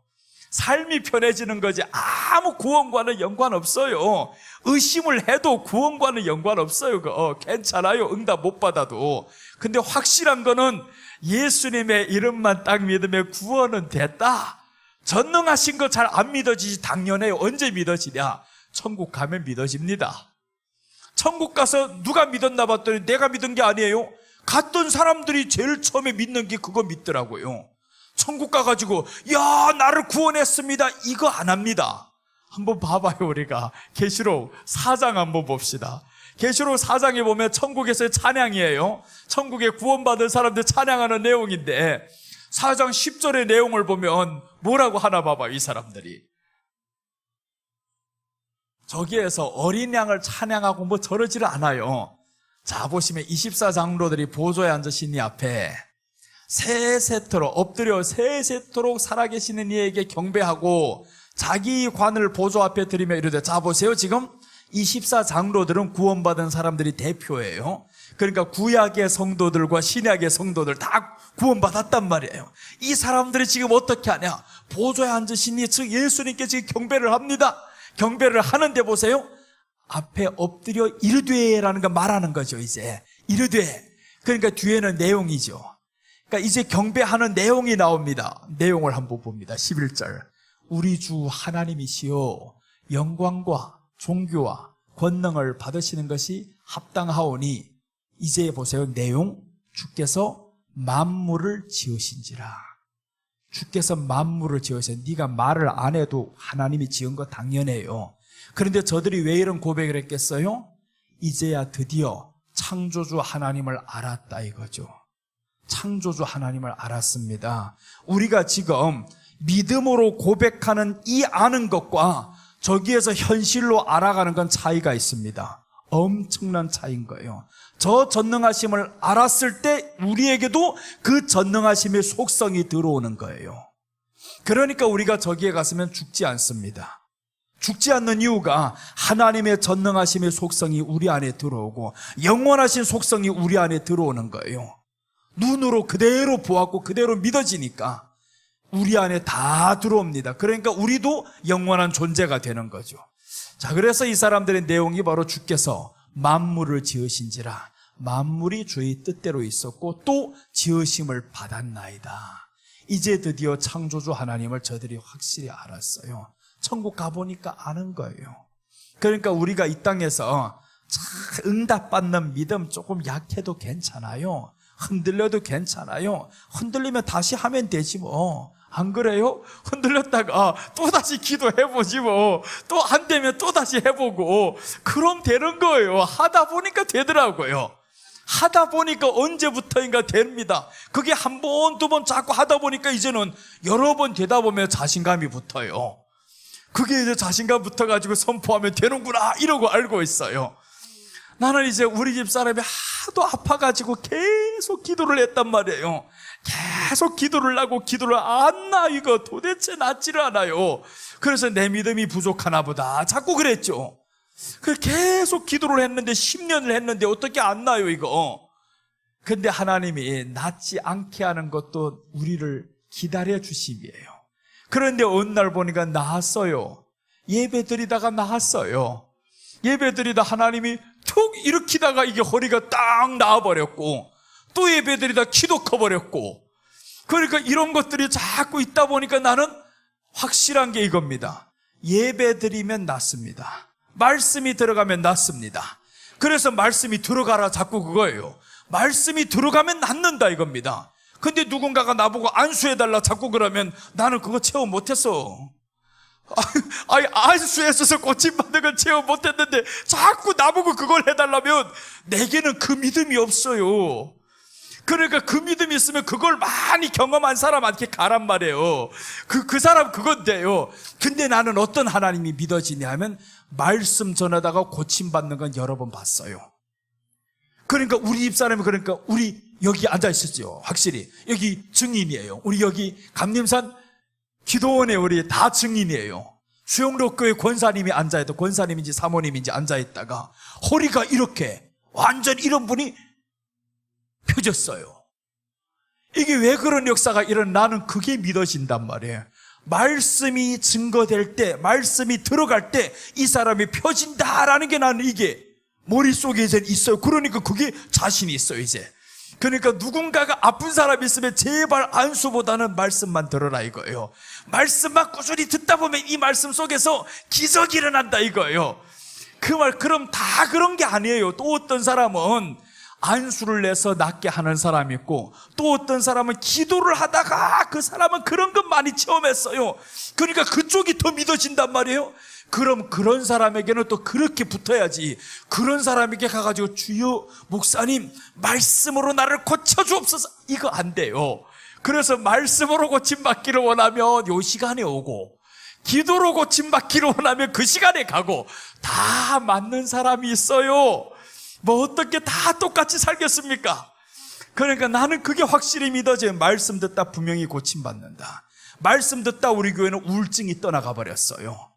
삶이 편해지는 거지 아무 구원과는 연관없어요. 의심을 해도 구원과는 연관없어요. 괜찮아요. 응답 못 받아도. 근데 확실한 거는 예수님의 이름만 딱 믿으면 구원은 됐다. 전능하신 거 잘 안 믿어지지. 당연해요. 언제 믿어지냐? 천국 가면 믿어집니다. 천국 가서 누가 믿었나 봤더니 내가 믿은 게 아니에요. 갔던 사람들이 제일 처음에 믿는 게 그거 믿더라고요. 천국 가가지고 야 나를 구원했습니다 이거 안 합니다. 한번 봐봐요. 우리가 계시록 4장 한번 봅시다. 계시록 4장에 보면 천국에서의 찬양이에요. 천국에 구원받은 사람들 찬양하는 내용인데 4장 10절의 내용을 보면 뭐라고 하나 봐봐요. 이 사람들이 저기에서 어린 양을 찬양하고 뭐 저러지를 않아요. 자 보시면 24장로들이 보좌에 앉으신 이 앞에 세세토록 엎드려 세세토록 살아계시는 이에게 경배하고 자기 관을 보좌 앞에 드리며 이르되, 자 보세요. 지금 24장로들은 구원받은 사람들이 대표예요. 그러니까 구약의 성도들과 신약의 성도들 다 구원받았단 말이에요. 이 사람들이 지금 어떻게 하냐? 보좌에 앉으시니 즉 예수님께 지금 경배를 합니다. 경배를 하는데 보세요. 앞에 엎드려 이르되라는 거 말하는 거죠. 이제 이르되, 그러니까 뒤에는 내용이죠. 그러니까 이제 경배하는 내용이 나옵니다. 내용을 한번 봅니다. 11절. 우리 주 하나님이시여 영광과 존귀와 권능을 받으시는 것이 합당하오니, 이제 보세요. 내용. 주께서 만물을 지으신지라. 주께서 만물을 지으셔. 네가 말을 안 해도 하나님이 지은 거 당연해요. 그런데 저들이 왜 이런 고백을 했겠어요? 이제야 드디어 창조주 하나님을 알았다 이거죠. 창조주 하나님을 알았습니다. 우리가 지금 믿음으로 고백하는 이 아는 것과 저기에서 현실로 알아가는 건 차이가 있습니다. 엄청난 차이인 거예요. 저 전능하심을 알았을 때 우리에게도 그 전능하심의 속성이 들어오는 거예요. 그러니까 우리가 저기에 갔으면 죽지 않습니다. 죽지 않는 이유가 하나님의 전능하심의 속성이 우리 안에 들어오고 영원하신 속성이 우리 안에 들어오는 거예요. 눈으로 그대로 보았고 그대로 믿어지니까 우리 안에 다 들어옵니다. 그러니까 우리도 영원한 존재가 되는 거죠. 자, 그래서 이 사람들의 내용이 바로 주께서 만물을 지으신지라. 만물이 주의 뜻대로 있었고 또 지으심을 받았나이다. 이제 드디어 창조주 하나님을 저들이 확실히 알았어요. 천국 가보니까 아는 거예요. 그러니까 우리가 이 땅에서 응답받는 믿음 조금 약해도 괜찮아요. 흔들려도 괜찮아요. 흔들리면 다시 하면 되지 뭐. 안 그래요? 흔들렸다가 또다시 기도해보지 뭐. 또 안 되면 또다시 해보고. 그럼 되는 거예요. 하다 보니까 되더라고요. 하다 보니까 언제부터인가 됩니다. 그게 한 번, 두 번 자꾸 하다 보니까 이제는 여러 번 되다 보면 자신감이 붙어요. 그게 이제 자신감 붙어가지고 선포하면 되는구나 이러고 알고 있어요. 나는 이제 우리 집 사람이 하도 아파가지고 계속 기도를 했단 말이에요. 계속 기도를 하고 기도를 안 나. 이거 도대체 낫지를 않아요. 그래서 내 믿음이 부족하나 보다 자꾸 그랬죠. 계속 기도를 했는데 10년을 했는데 어떻게 안 나요 이거. 근데 하나님이 낫지 않게 하는 것도 우리를 기다려 주심이에요. 그런데 어느 날 보니까 나았어요. 예배 드리다가 나았어요. 예배 드리다 하나님이 툭 일으키다가 이게 허리가 딱 나와버렸고, 또 예배 드리다 키도 커버렸고. 그러니까 이런 것들이 자꾸 있다 보니까 나는 확실한 게 이겁니다. 예배 드리면 낫습니다. 말씀이 들어가면 낫습니다. 그래서 말씀이 들어가라 자꾸 그거예요. 말씀이 들어가면 낫는다 이겁니다. 근데 누군가가 나보고 안수해달라 자꾸 그러면 나는 그거 체험 못했어. 안수했어서 고침받는 건 체험 못했는데 자꾸 나보고 그걸 해달라면 내게는 그 믿음이 없어요. 그러니까 그 믿음이 있으면 그걸 많이 경험한 사람한테 가란 말이에요. 그 사람 그건데요. 근데 나는 어떤 하나님이 믿어지냐면 말씀 전하다가 고침받는 건 여러 번 봤어요. 그러니까 우리 집사람이 그러니까 우리 여기 앉아 있었죠. 확실히 여기 증인이에요. 우리 여기 감림산 기도원에 우리 다 증인이에요. 수영로교회 권사님이 앉아있다. 권사님인지 사모님인지 앉아있다가 허리가 이렇게 완전 이런 분이 펴졌어요. 이게 왜 그런 역사가 나는 그게 믿어진단 말이에요. 말씀이 증거될 때, 말씀이 들어갈 때 이 사람이 펴진다라는 게 나는 이게 머릿속에 이제 있어요. 그러니까 그게 자신이 있어요 이제. 그러니까 누군가가 아픈 사람이 있으면 제발 안수보다는 말씀만 들어라 이거예요. 말씀만 꾸준히 듣다 보면 이 말씀 속에서 기적이 일어난다 이거예요. 그 말 그럼 다 그런 게 아니에요. 또 어떤 사람은 안수를 내서 낫게 하는 사람이 있고, 또 어떤 사람은 기도를 하다가 그 사람은 그런 것 많이 체험했어요. 그러니까 그쪽이 더 믿어진단 말이에요. 그럼 그런 사람에게는 또 그렇게 붙어야지. 그런 사람에게 가가지고 주여 목사님 말씀으로 나를 고쳐주옵소서 이거 안 돼요. 그래서 말씀으로 고침받기를 원하면 요 시간에 오고, 기도로 고침받기를 원하면 그 시간에 가고, 다 맞는 사람이 있어요. 뭐 어떻게 다 똑같이 살겠습니까? 그러니까 나는 그게 확실히 믿어져요. 말씀 듣다 분명히 고침받는다. 말씀 듣다 우리 교회는 우울증이 떠나가 버렸어요.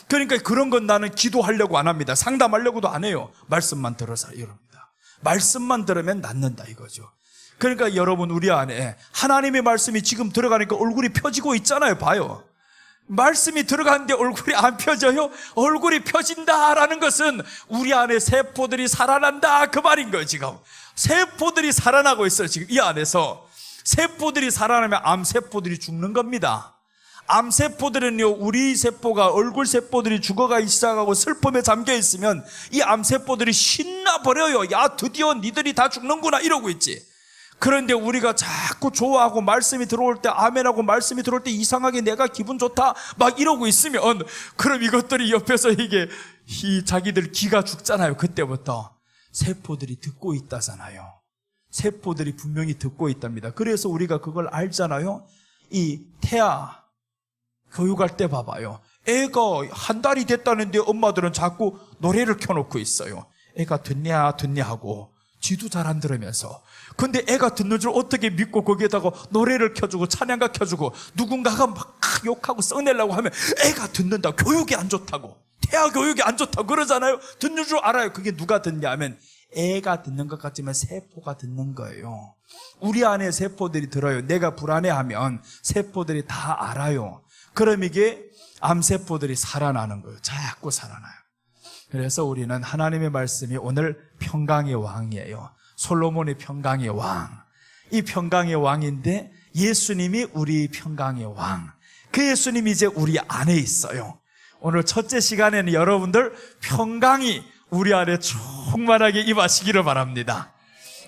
그러니까 그런 건 나는 기도하려고 안 합니다. 상담하려고도 안 해요. 말씀만 들어서 이럽니다. 말씀만 들으면 낫는다 이거죠. 그러니까 여러분 우리 안에 하나님의 말씀이 지금 들어가니까 얼굴이 펴지고 있잖아요. 봐요. 말씀이 들어가는데 얼굴이 안 펴져요? 얼굴이 펴진다라는 것은 우리 안에 세포들이 살아난다 그 말인 거예요. 지금 세포들이 살아나고 있어요. 지금 이 안에서 세포들이 살아나면 암세포들이 죽는 겁니다. 암세포들은요, 우리 세포가 얼굴 세포들이 죽어가기 시작하고 슬픔에 잠겨 있으면 이 암세포들이 신나버려요. 야 드디어 니들이 다 죽는구나 이러고 있지. 그런데 우리가 자꾸 좋아하고 말씀이 들어올 때 아멘하고 말씀이 들어올 때 이상하게 내가 기분 좋다 막 이러고 있으면 그럼 이것들이 옆에서 이게 자기들 기가 죽잖아요. 그때부터 세포들이 듣고 있다잖아요. 세포들이 분명히 듣고 있답니다. 그래서 우리가 그걸 알잖아요. 이 태아 교육할 때 봐봐요. 애가 한 달이 됐다는데 엄마들은 자꾸 노래를 켜놓고 있어요. 애가 듣냐 하고 지도 잘 안 들으면서. 근데 애가 듣는 줄 어떻게 믿고 거기에다가 노래를 켜주고 찬양가 켜주고 누군가가 막 욕하고 썩내려고 하면 애가 듣는다. 교육이 안 좋다고. 태아 교육이 안 좋다고 그러잖아요. 듣는 줄 알아요. 그게 누가 듣냐 하면 애가 듣는 것 같지만 세포가 듣는 거예요. 우리 안에 세포들이 들어요. 내가 불안해하면 세포들이 다 알아요. 그럼 이게 암세포들이 살아나는 거예요. 자꾸 살아나요. 그래서 우리는 하나님의 말씀이 오늘 평강의 왕이에요. 솔로몬의 평강의 왕. 이 평강의 왕인데 예수님이 우리 평강의 왕. 그 예수님이 이제 우리 안에 있어요. 오늘 첫째 시간에는 여러분들 평강이 우리 안에 쭉 풍만하게 임하시기를 바랍니다.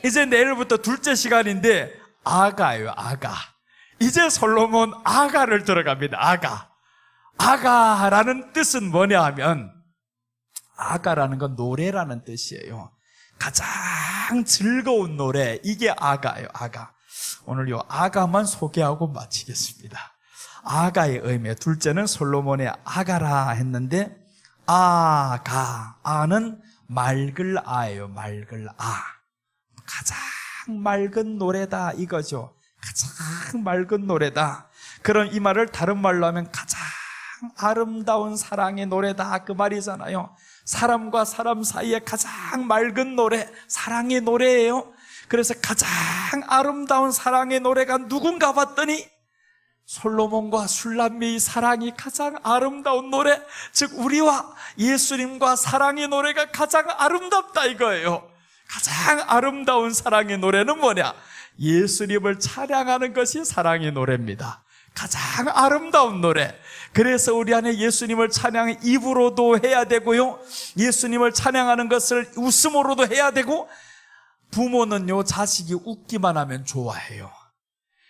이제 내일부터 둘째 시간인데 아가예요. 아가. 이제 솔로몬 아가를 들어갑니다. 아가. 아가라는 뜻은 뭐냐 하면, 아가라는 건 노래라는 뜻이에요. 가장 즐거운 노래, 이게 아가예요. 아가. 오늘 요 아가만 소개하고 마치겠습니다. 아가의 의미, 둘째는 솔로몬의 아가라 했는데, 아가, 아는 맑을 아예요. 맑을 아. 가장 맑은 노래다 이거죠. 가장 맑은 노래다. 그럼 이 말을 다른 말로 하면 가장 아름다운 사랑의 노래다 그 말이잖아요. 사람과 사람 사이에 가장 맑은 노래, 사랑의 노래예요. 그래서 가장 아름다운 사랑의 노래가 누군가 봤더니 솔로몬과 술람미의 사랑이 가장 아름다운 노래, 즉 우리와 예수님과 사랑의 노래가 가장 아름답다 이거예요. 가장 아름다운 사랑의 노래는 뭐냐? 예수님을 찬양하는 것이 사랑의 노래입니다. 가장 아름다운 노래. 그래서 우리 안에 예수님을 찬양 입으로도 해야 되고요, 예수님을 찬양하는 것을 웃음으로도 해야 되고, 부모는요 자식이 웃기만 하면 좋아해요.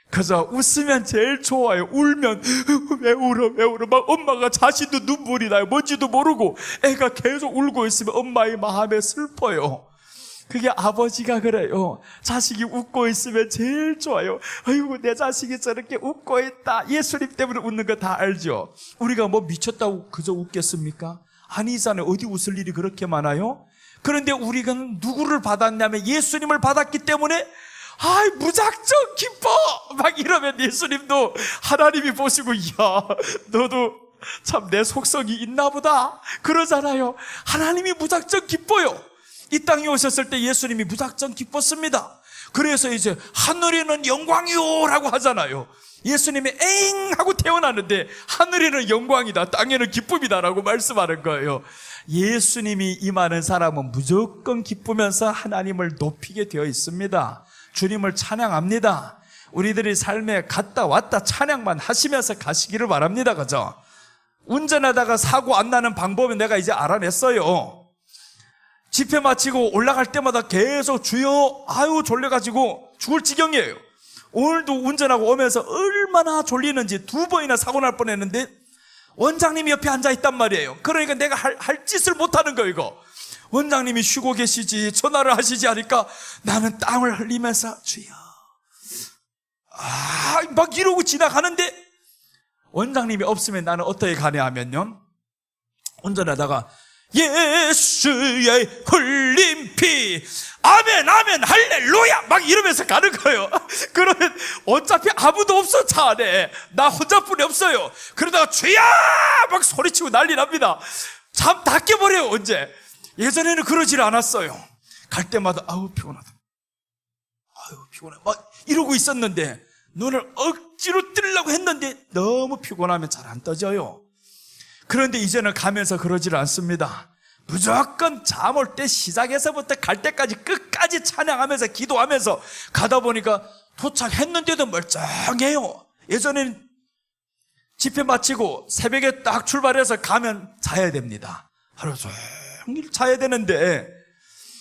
그저 웃으면 제일 좋아요. 울면 왜 울어 막 엄마가 자신도 눈물이 나요. 뭔지도 모르고 애가 계속 울고 있으면 엄마의 마음에 슬퍼요. 그게 아버지가 그래요. 자식이 웃고 있으면 제일 좋아요. 아이고 내 자식이 저렇게 웃고 있다. 예수님 때문에 웃는 거 다 알죠. 우리가 뭐 미쳤다고 그저 웃겠습니까? 아니잖아요. 어디 웃을 일이 그렇게 많아요? 그런데 우리가 누구를 받았냐면 예수님을 받았기 때문에 아이 무작정 기뻐 막 이러면 예수님도, 하나님이 보시고 이야 너도 참 내 속성이 있나 보다 그러잖아요. 하나님이 무작정 기뻐요. 이 땅에 오셨을 때 예수님이 무작정 기뻤습니다. 그래서 이제 하늘에는 영광이요 라고 하잖아요. 예수님이 에잉 하고 태어났는데 하늘에는 영광이다, 땅에는 기쁨이다 라고 말씀하는 거예요. 예수님이 임하는 사람은 무조건 기쁘면서 하나님을 높이게 되어 있습니다. 주님을 찬양합니다. 우리들이 삶에 갔다 왔다 찬양만 하시면서 가시기를 바랍니다. 그죠? 운전하다가 사고 안 나는 방법은 내가 이제 알아냈어요. 집회 마치고 올라갈 때마다 계속 주여 아유 졸려가지고 죽을 지경이에요. 오늘도 운전하고 오면서 얼마나 졸리는지 2번이나 사고 날 뻔했는데 원장님이 옆에 앉아있단 말이에요. 그러니까 내가 할 짓을 못하는 거예요. 이거 원장님이 쉬고 계시지 전화를 하시지 하니까 나는 땀을 흘리면서 주여 막 이러고 지나가는데, 원장님이 없으면 나는 어떻게 가냐 하면요, 운전하다가 예수의 흘린 피 아멘 아멘 할렐루야 막 이러면서 가는 거예요. 그러면 어차피 아무도 없어, 차 안에 나 혼자뿐이 없어요. 그러다가 주야 막 소리치고 난리 납니다. 잠 다 깨버려요. 언제? 예전에는 그러질 않았어요. 갈 때마다 아우 피곤하다, 아유 피곤해 막 이러고 있었는데 눈을 억지로 뜨려고 했는데 너무 피곤하면 잘 안 떠져요. 그런데 이제는 가면서 그러질 않습니다. 무조건 잠 올 때 시작해서부터 갈 때까지 끝까지 찬양하면서 기도하면서 가다 보니까 도착했는데도 멀쩡해요. 예전에는 집회 마치고 새벽에 딱 출발해서 가면 자야 됩니다. 하루 종일 자야 되는데,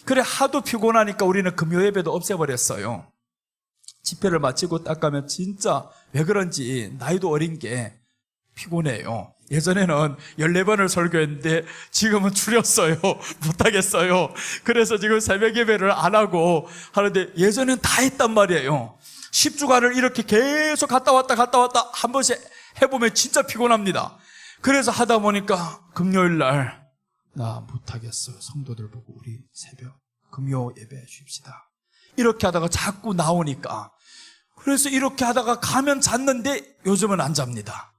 그래 하도 피곤하니까 우리는 금요 예배도 없애버렸어요. 집회를 마치고 딱 가면 진짜 왜 그런지 나이도 어린 게 피곤해요. 예전에는 14번을 설교했는데 지금은 줄였어요. 못하겠어요. 그래서 지금 새벽 예배를 안 하고 하는데, 예전엔 다 했단 말이에요. 10주간을 이렇게 계속 갔다 왔다 한 번씩 해보면 진짜 피곤합니다. 그래서 하다 보니까 금요일 날 나 못하겠어요. 성도들 보고 우리 새벽 금요 예배 주십시다. 이렇게 하다가 자꾸 나오니까, 그래서 이렇게 하다가 가면 잤는데 요즘은 안 잡니다.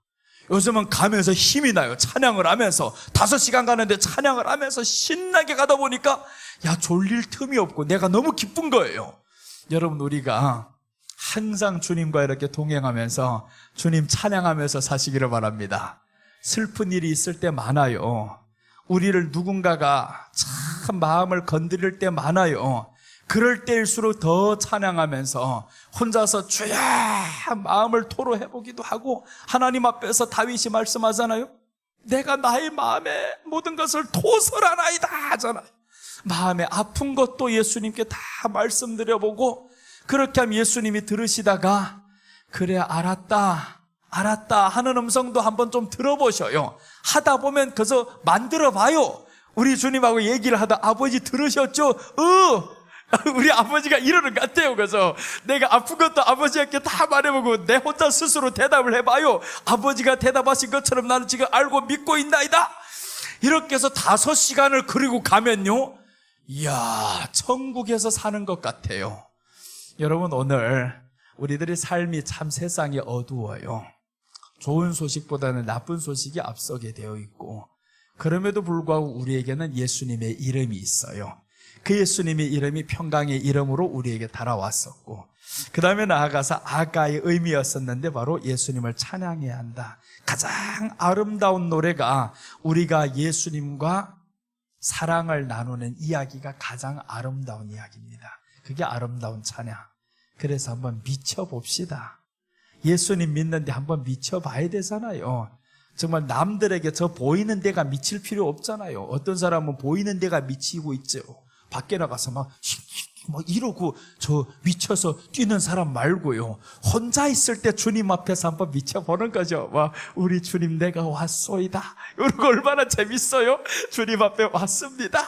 요즘은 가면서 힘이 나요. 찬양을 하면서 5시간 가는데 찬양을 하면서 신나게 가다 보니까 야 졸릴 틈이 없고 내가 너무 기쁜 거예요. 여러분, 우리가 항상 주님과 이렇게 동행하면서 주님 찬양하면서 사시기를 바랍니다. 슬픈 일이 있을 때 많아요. 우리를 누군가가 참 마음을 건드릴 때 많아요. 그럴 때일수록 더 찬양하면서 혼자서 주야 마음을 토로해보기도 하고, 하나님 앞에서 다윗이 말씀하잖아요. 내가 나의 마음에 모든 것을 토설하나이다 하잖아요. 마음에 아픈 것도 예수님께 다 말씀드려보고, 그렇게 하면 예수님이 들으시다가 그래 알았다 하는 음성도 한번 좀 들어보셔요. 하다 보면 그래서 만들어봐요. 우리 주님하고 얘기를 하다 아버지 들으셨죠? 우리 아버지가 이러는 것 같아요. 그래서 내가 아픈 것도 아버지에게 다 말해보고 내 혼자 스스로 대답을 해봐요. 아버지가 대답하신 것처럼 나는 지금 알고 믿고 있나이다. 이렇게 해서 5시간을 그리고 가면요, 이야, 천국에서 사는 것 같아요. 여러분, 오늘 우리들의 삶이 참 세상이 어두워요. 좋은 소식보다는 나쁜 소식이 앞서게 되어 있고, 그럼에도 불구하고 우리에게는 예수님의 이름이 있어요. 그 예수님의 이름이 평강의 이름으로 우리에게 달아왔었고, 그 다음에 나아가서 아가의 의미였었는데 바로 예수님을 찬양해야 한다. 가장 아름다운 노래가 우리가 예수님과 사랑을 나누는 이야기가 가장 아름다운 이야기입니다. 그게 아름다운 찬양. 그래서 한번 미쳐봅시다. 예수님 믿는데 한번 미쳐봐야 되잖아요. 정말 남들에게 저 보이는 데가 미칠 필요 없잖아요. 어떤 사람은 보이는 데가 미치고 있죠. 밖에 나가서 막 이러고 저 미쳐서 뛰는 사람 말고요, 혼자 있을 때 주님 앞에서 한번 미쳐보는 거죠. 와, 우리 주님 내가 왔소이다. 이런 거 얼마나 재밌어요. 주님 앞에 왔습니다.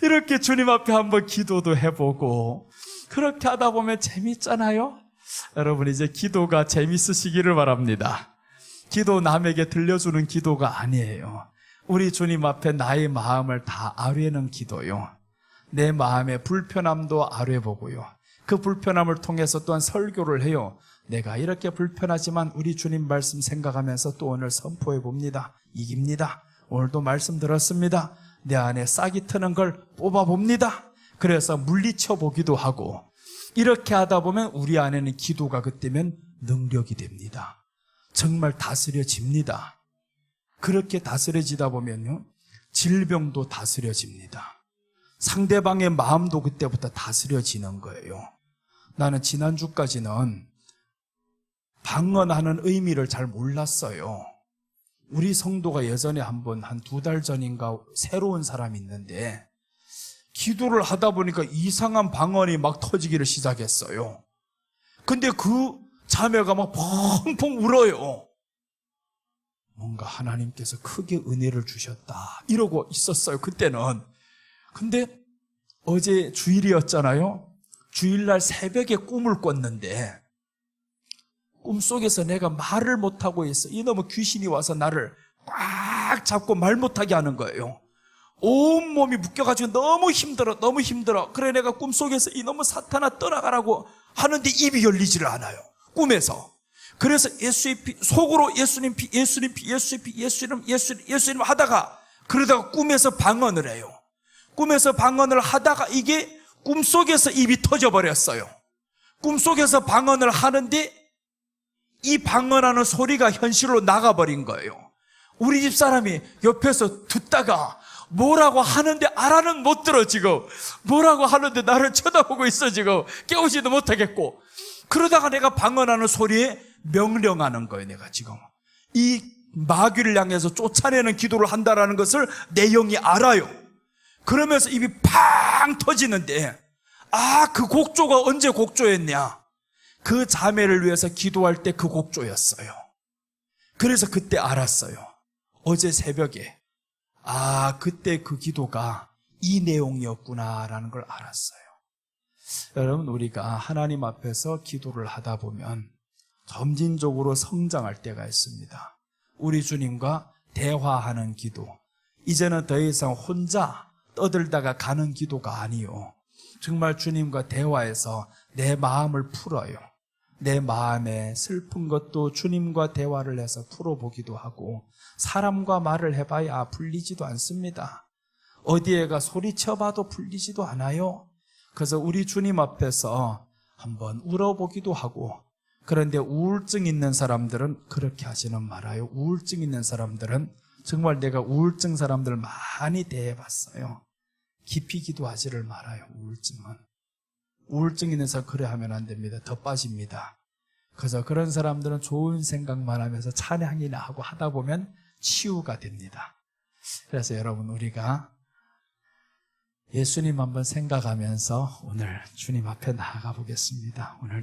이렇게 주님 앞에 한번 기도도 해보고, 그렇게 하다 보면 재밌잖아요. 여러분, 이제 기도가 재밌으시기를 바랍니다. 기도 남에게 들려주는 기도가 아니에요. 우리 주님 앞에 나의 마음을 다 아뢰는 기도요. 내 마음의 불편함도 아뢰보고요, 그 불편함을 통해서 또한 설교를 해요. 내가 이렇게 불편하지만 우리 주님 말씀 생각하면서 또 오늘 선포해 봅니다. 이깁니다. 오늘도 말씀 들었습니다. 내 안에 싹이 트는 걸 뽑아봅니다. 그래서 물리쳐 보기도 하고, 이렇게 하다 보면 우리 안에는 기도가 그때면 능력이 됩니다. 정말 다스려집니다. 그렇게 다스려지다 보면요, 질병도 다스려집니다. 상대방의 마음도 그때부터 다스려지는 거예요. 나는 지난주까지는 방언하는 의미를 잘 몰랐어요. 우리 성도가 예전에 한 2달 전인가 새로운 사람이 있는데, 기도를 하다 보니까 이상한 방언이 막 터지기를 시작했어요. 근데 그 자매가 막 펑펑 울어요. 뭔가 하나님께서 크게 은혜를 주셨다 이러고 있었어요, 그때는. 근데 어제 주일이었잖아요. 주일날 새벽에 꿈을 꿨는데, 꿈속에서 내가 말을 못하고 있어. 이놈의 귀신이 와서 나를 꽉 잡고 말 못하게 하는 거예요. 온몸이 묶여가지고 너무 힘들어. 그래 내가 꿈속에서 이놈의 사탄아 떠나가라고 하는데 입이 열리지를 않아요, 꿈에서. 그래서 예수의 피, 속으로 예수님 피, 예수님 피, 예수의 피, 예수님 하다가, 그러다가 꿈에서 방언을 해요. 꿈에서 방언을 하다가 이게 꿈속에서 입이 터져버렸어요. 꿈속에서 방언을 하는데 이 방언하는 소리가 현실로 나가버린 거예요. 우리 집사람이 옆에서 듣다가 뭐라고 하는데 알아는 못 들어. 지금 뭐라고 하는데 나를 쳐다보고 있어. 지금 깨우지도 못하겠고. 그러다가 내가 방언하는 소리에 명령하는 거예요. 내가 지금 이 마귀를 향해서 쫓아내는 기도를 한다라는 것을 내 영이 알아요. 그러면서 입이 팡 터지는데, 그 곡조가 언제 곡조였냐? 그 자매를 위해서 기도할 때 그 곡조였어요. 그래서 그때 알았어요. 어제 새벽에 그때 그 기도가 이 내용이었구나라는 걸 알았어요. 여러분, 우리가 하나님 앞에서 기도를 하다 보면 점진적으로 성장할 때가 있습니다. 우리 주님과 대화하는 기도. 이제는 더 이상 혼자 떠들다가 가는 기도가 아니요, 정말 주님과 대화해서 내 마음을 풀어요. 내 마음에 슬픈 것도 주님과 대화를 해서 풀어보기도 하고, 사람과 말을 해봐야 풀리지도 않습니다. 어디에 가 소리쳐봐도 풀리지도 않아요. 그래서 우리 주님 앞에서 한번 울어보기도 하고. 그런데 우울증 있는 사람들은 그렇게 하지는 말아요. 우울증 있는 사람들은, 정말 내가 우울증 사람들 많이 대해봤어요. 깊이 기도하지를 말아요. 우울증 있는 사람 그래 하면 안 됩니다. 더 빠집니다. 그래서 그런 사람들은 좋은 생각만 하면서 찬양이나 하고 하다 보면 치유가 됩니다. 그래서 여러분, 우리가 예수님 한번 생각하면서 오늘 주님 앞에 나아가 보겠습니다. 오늘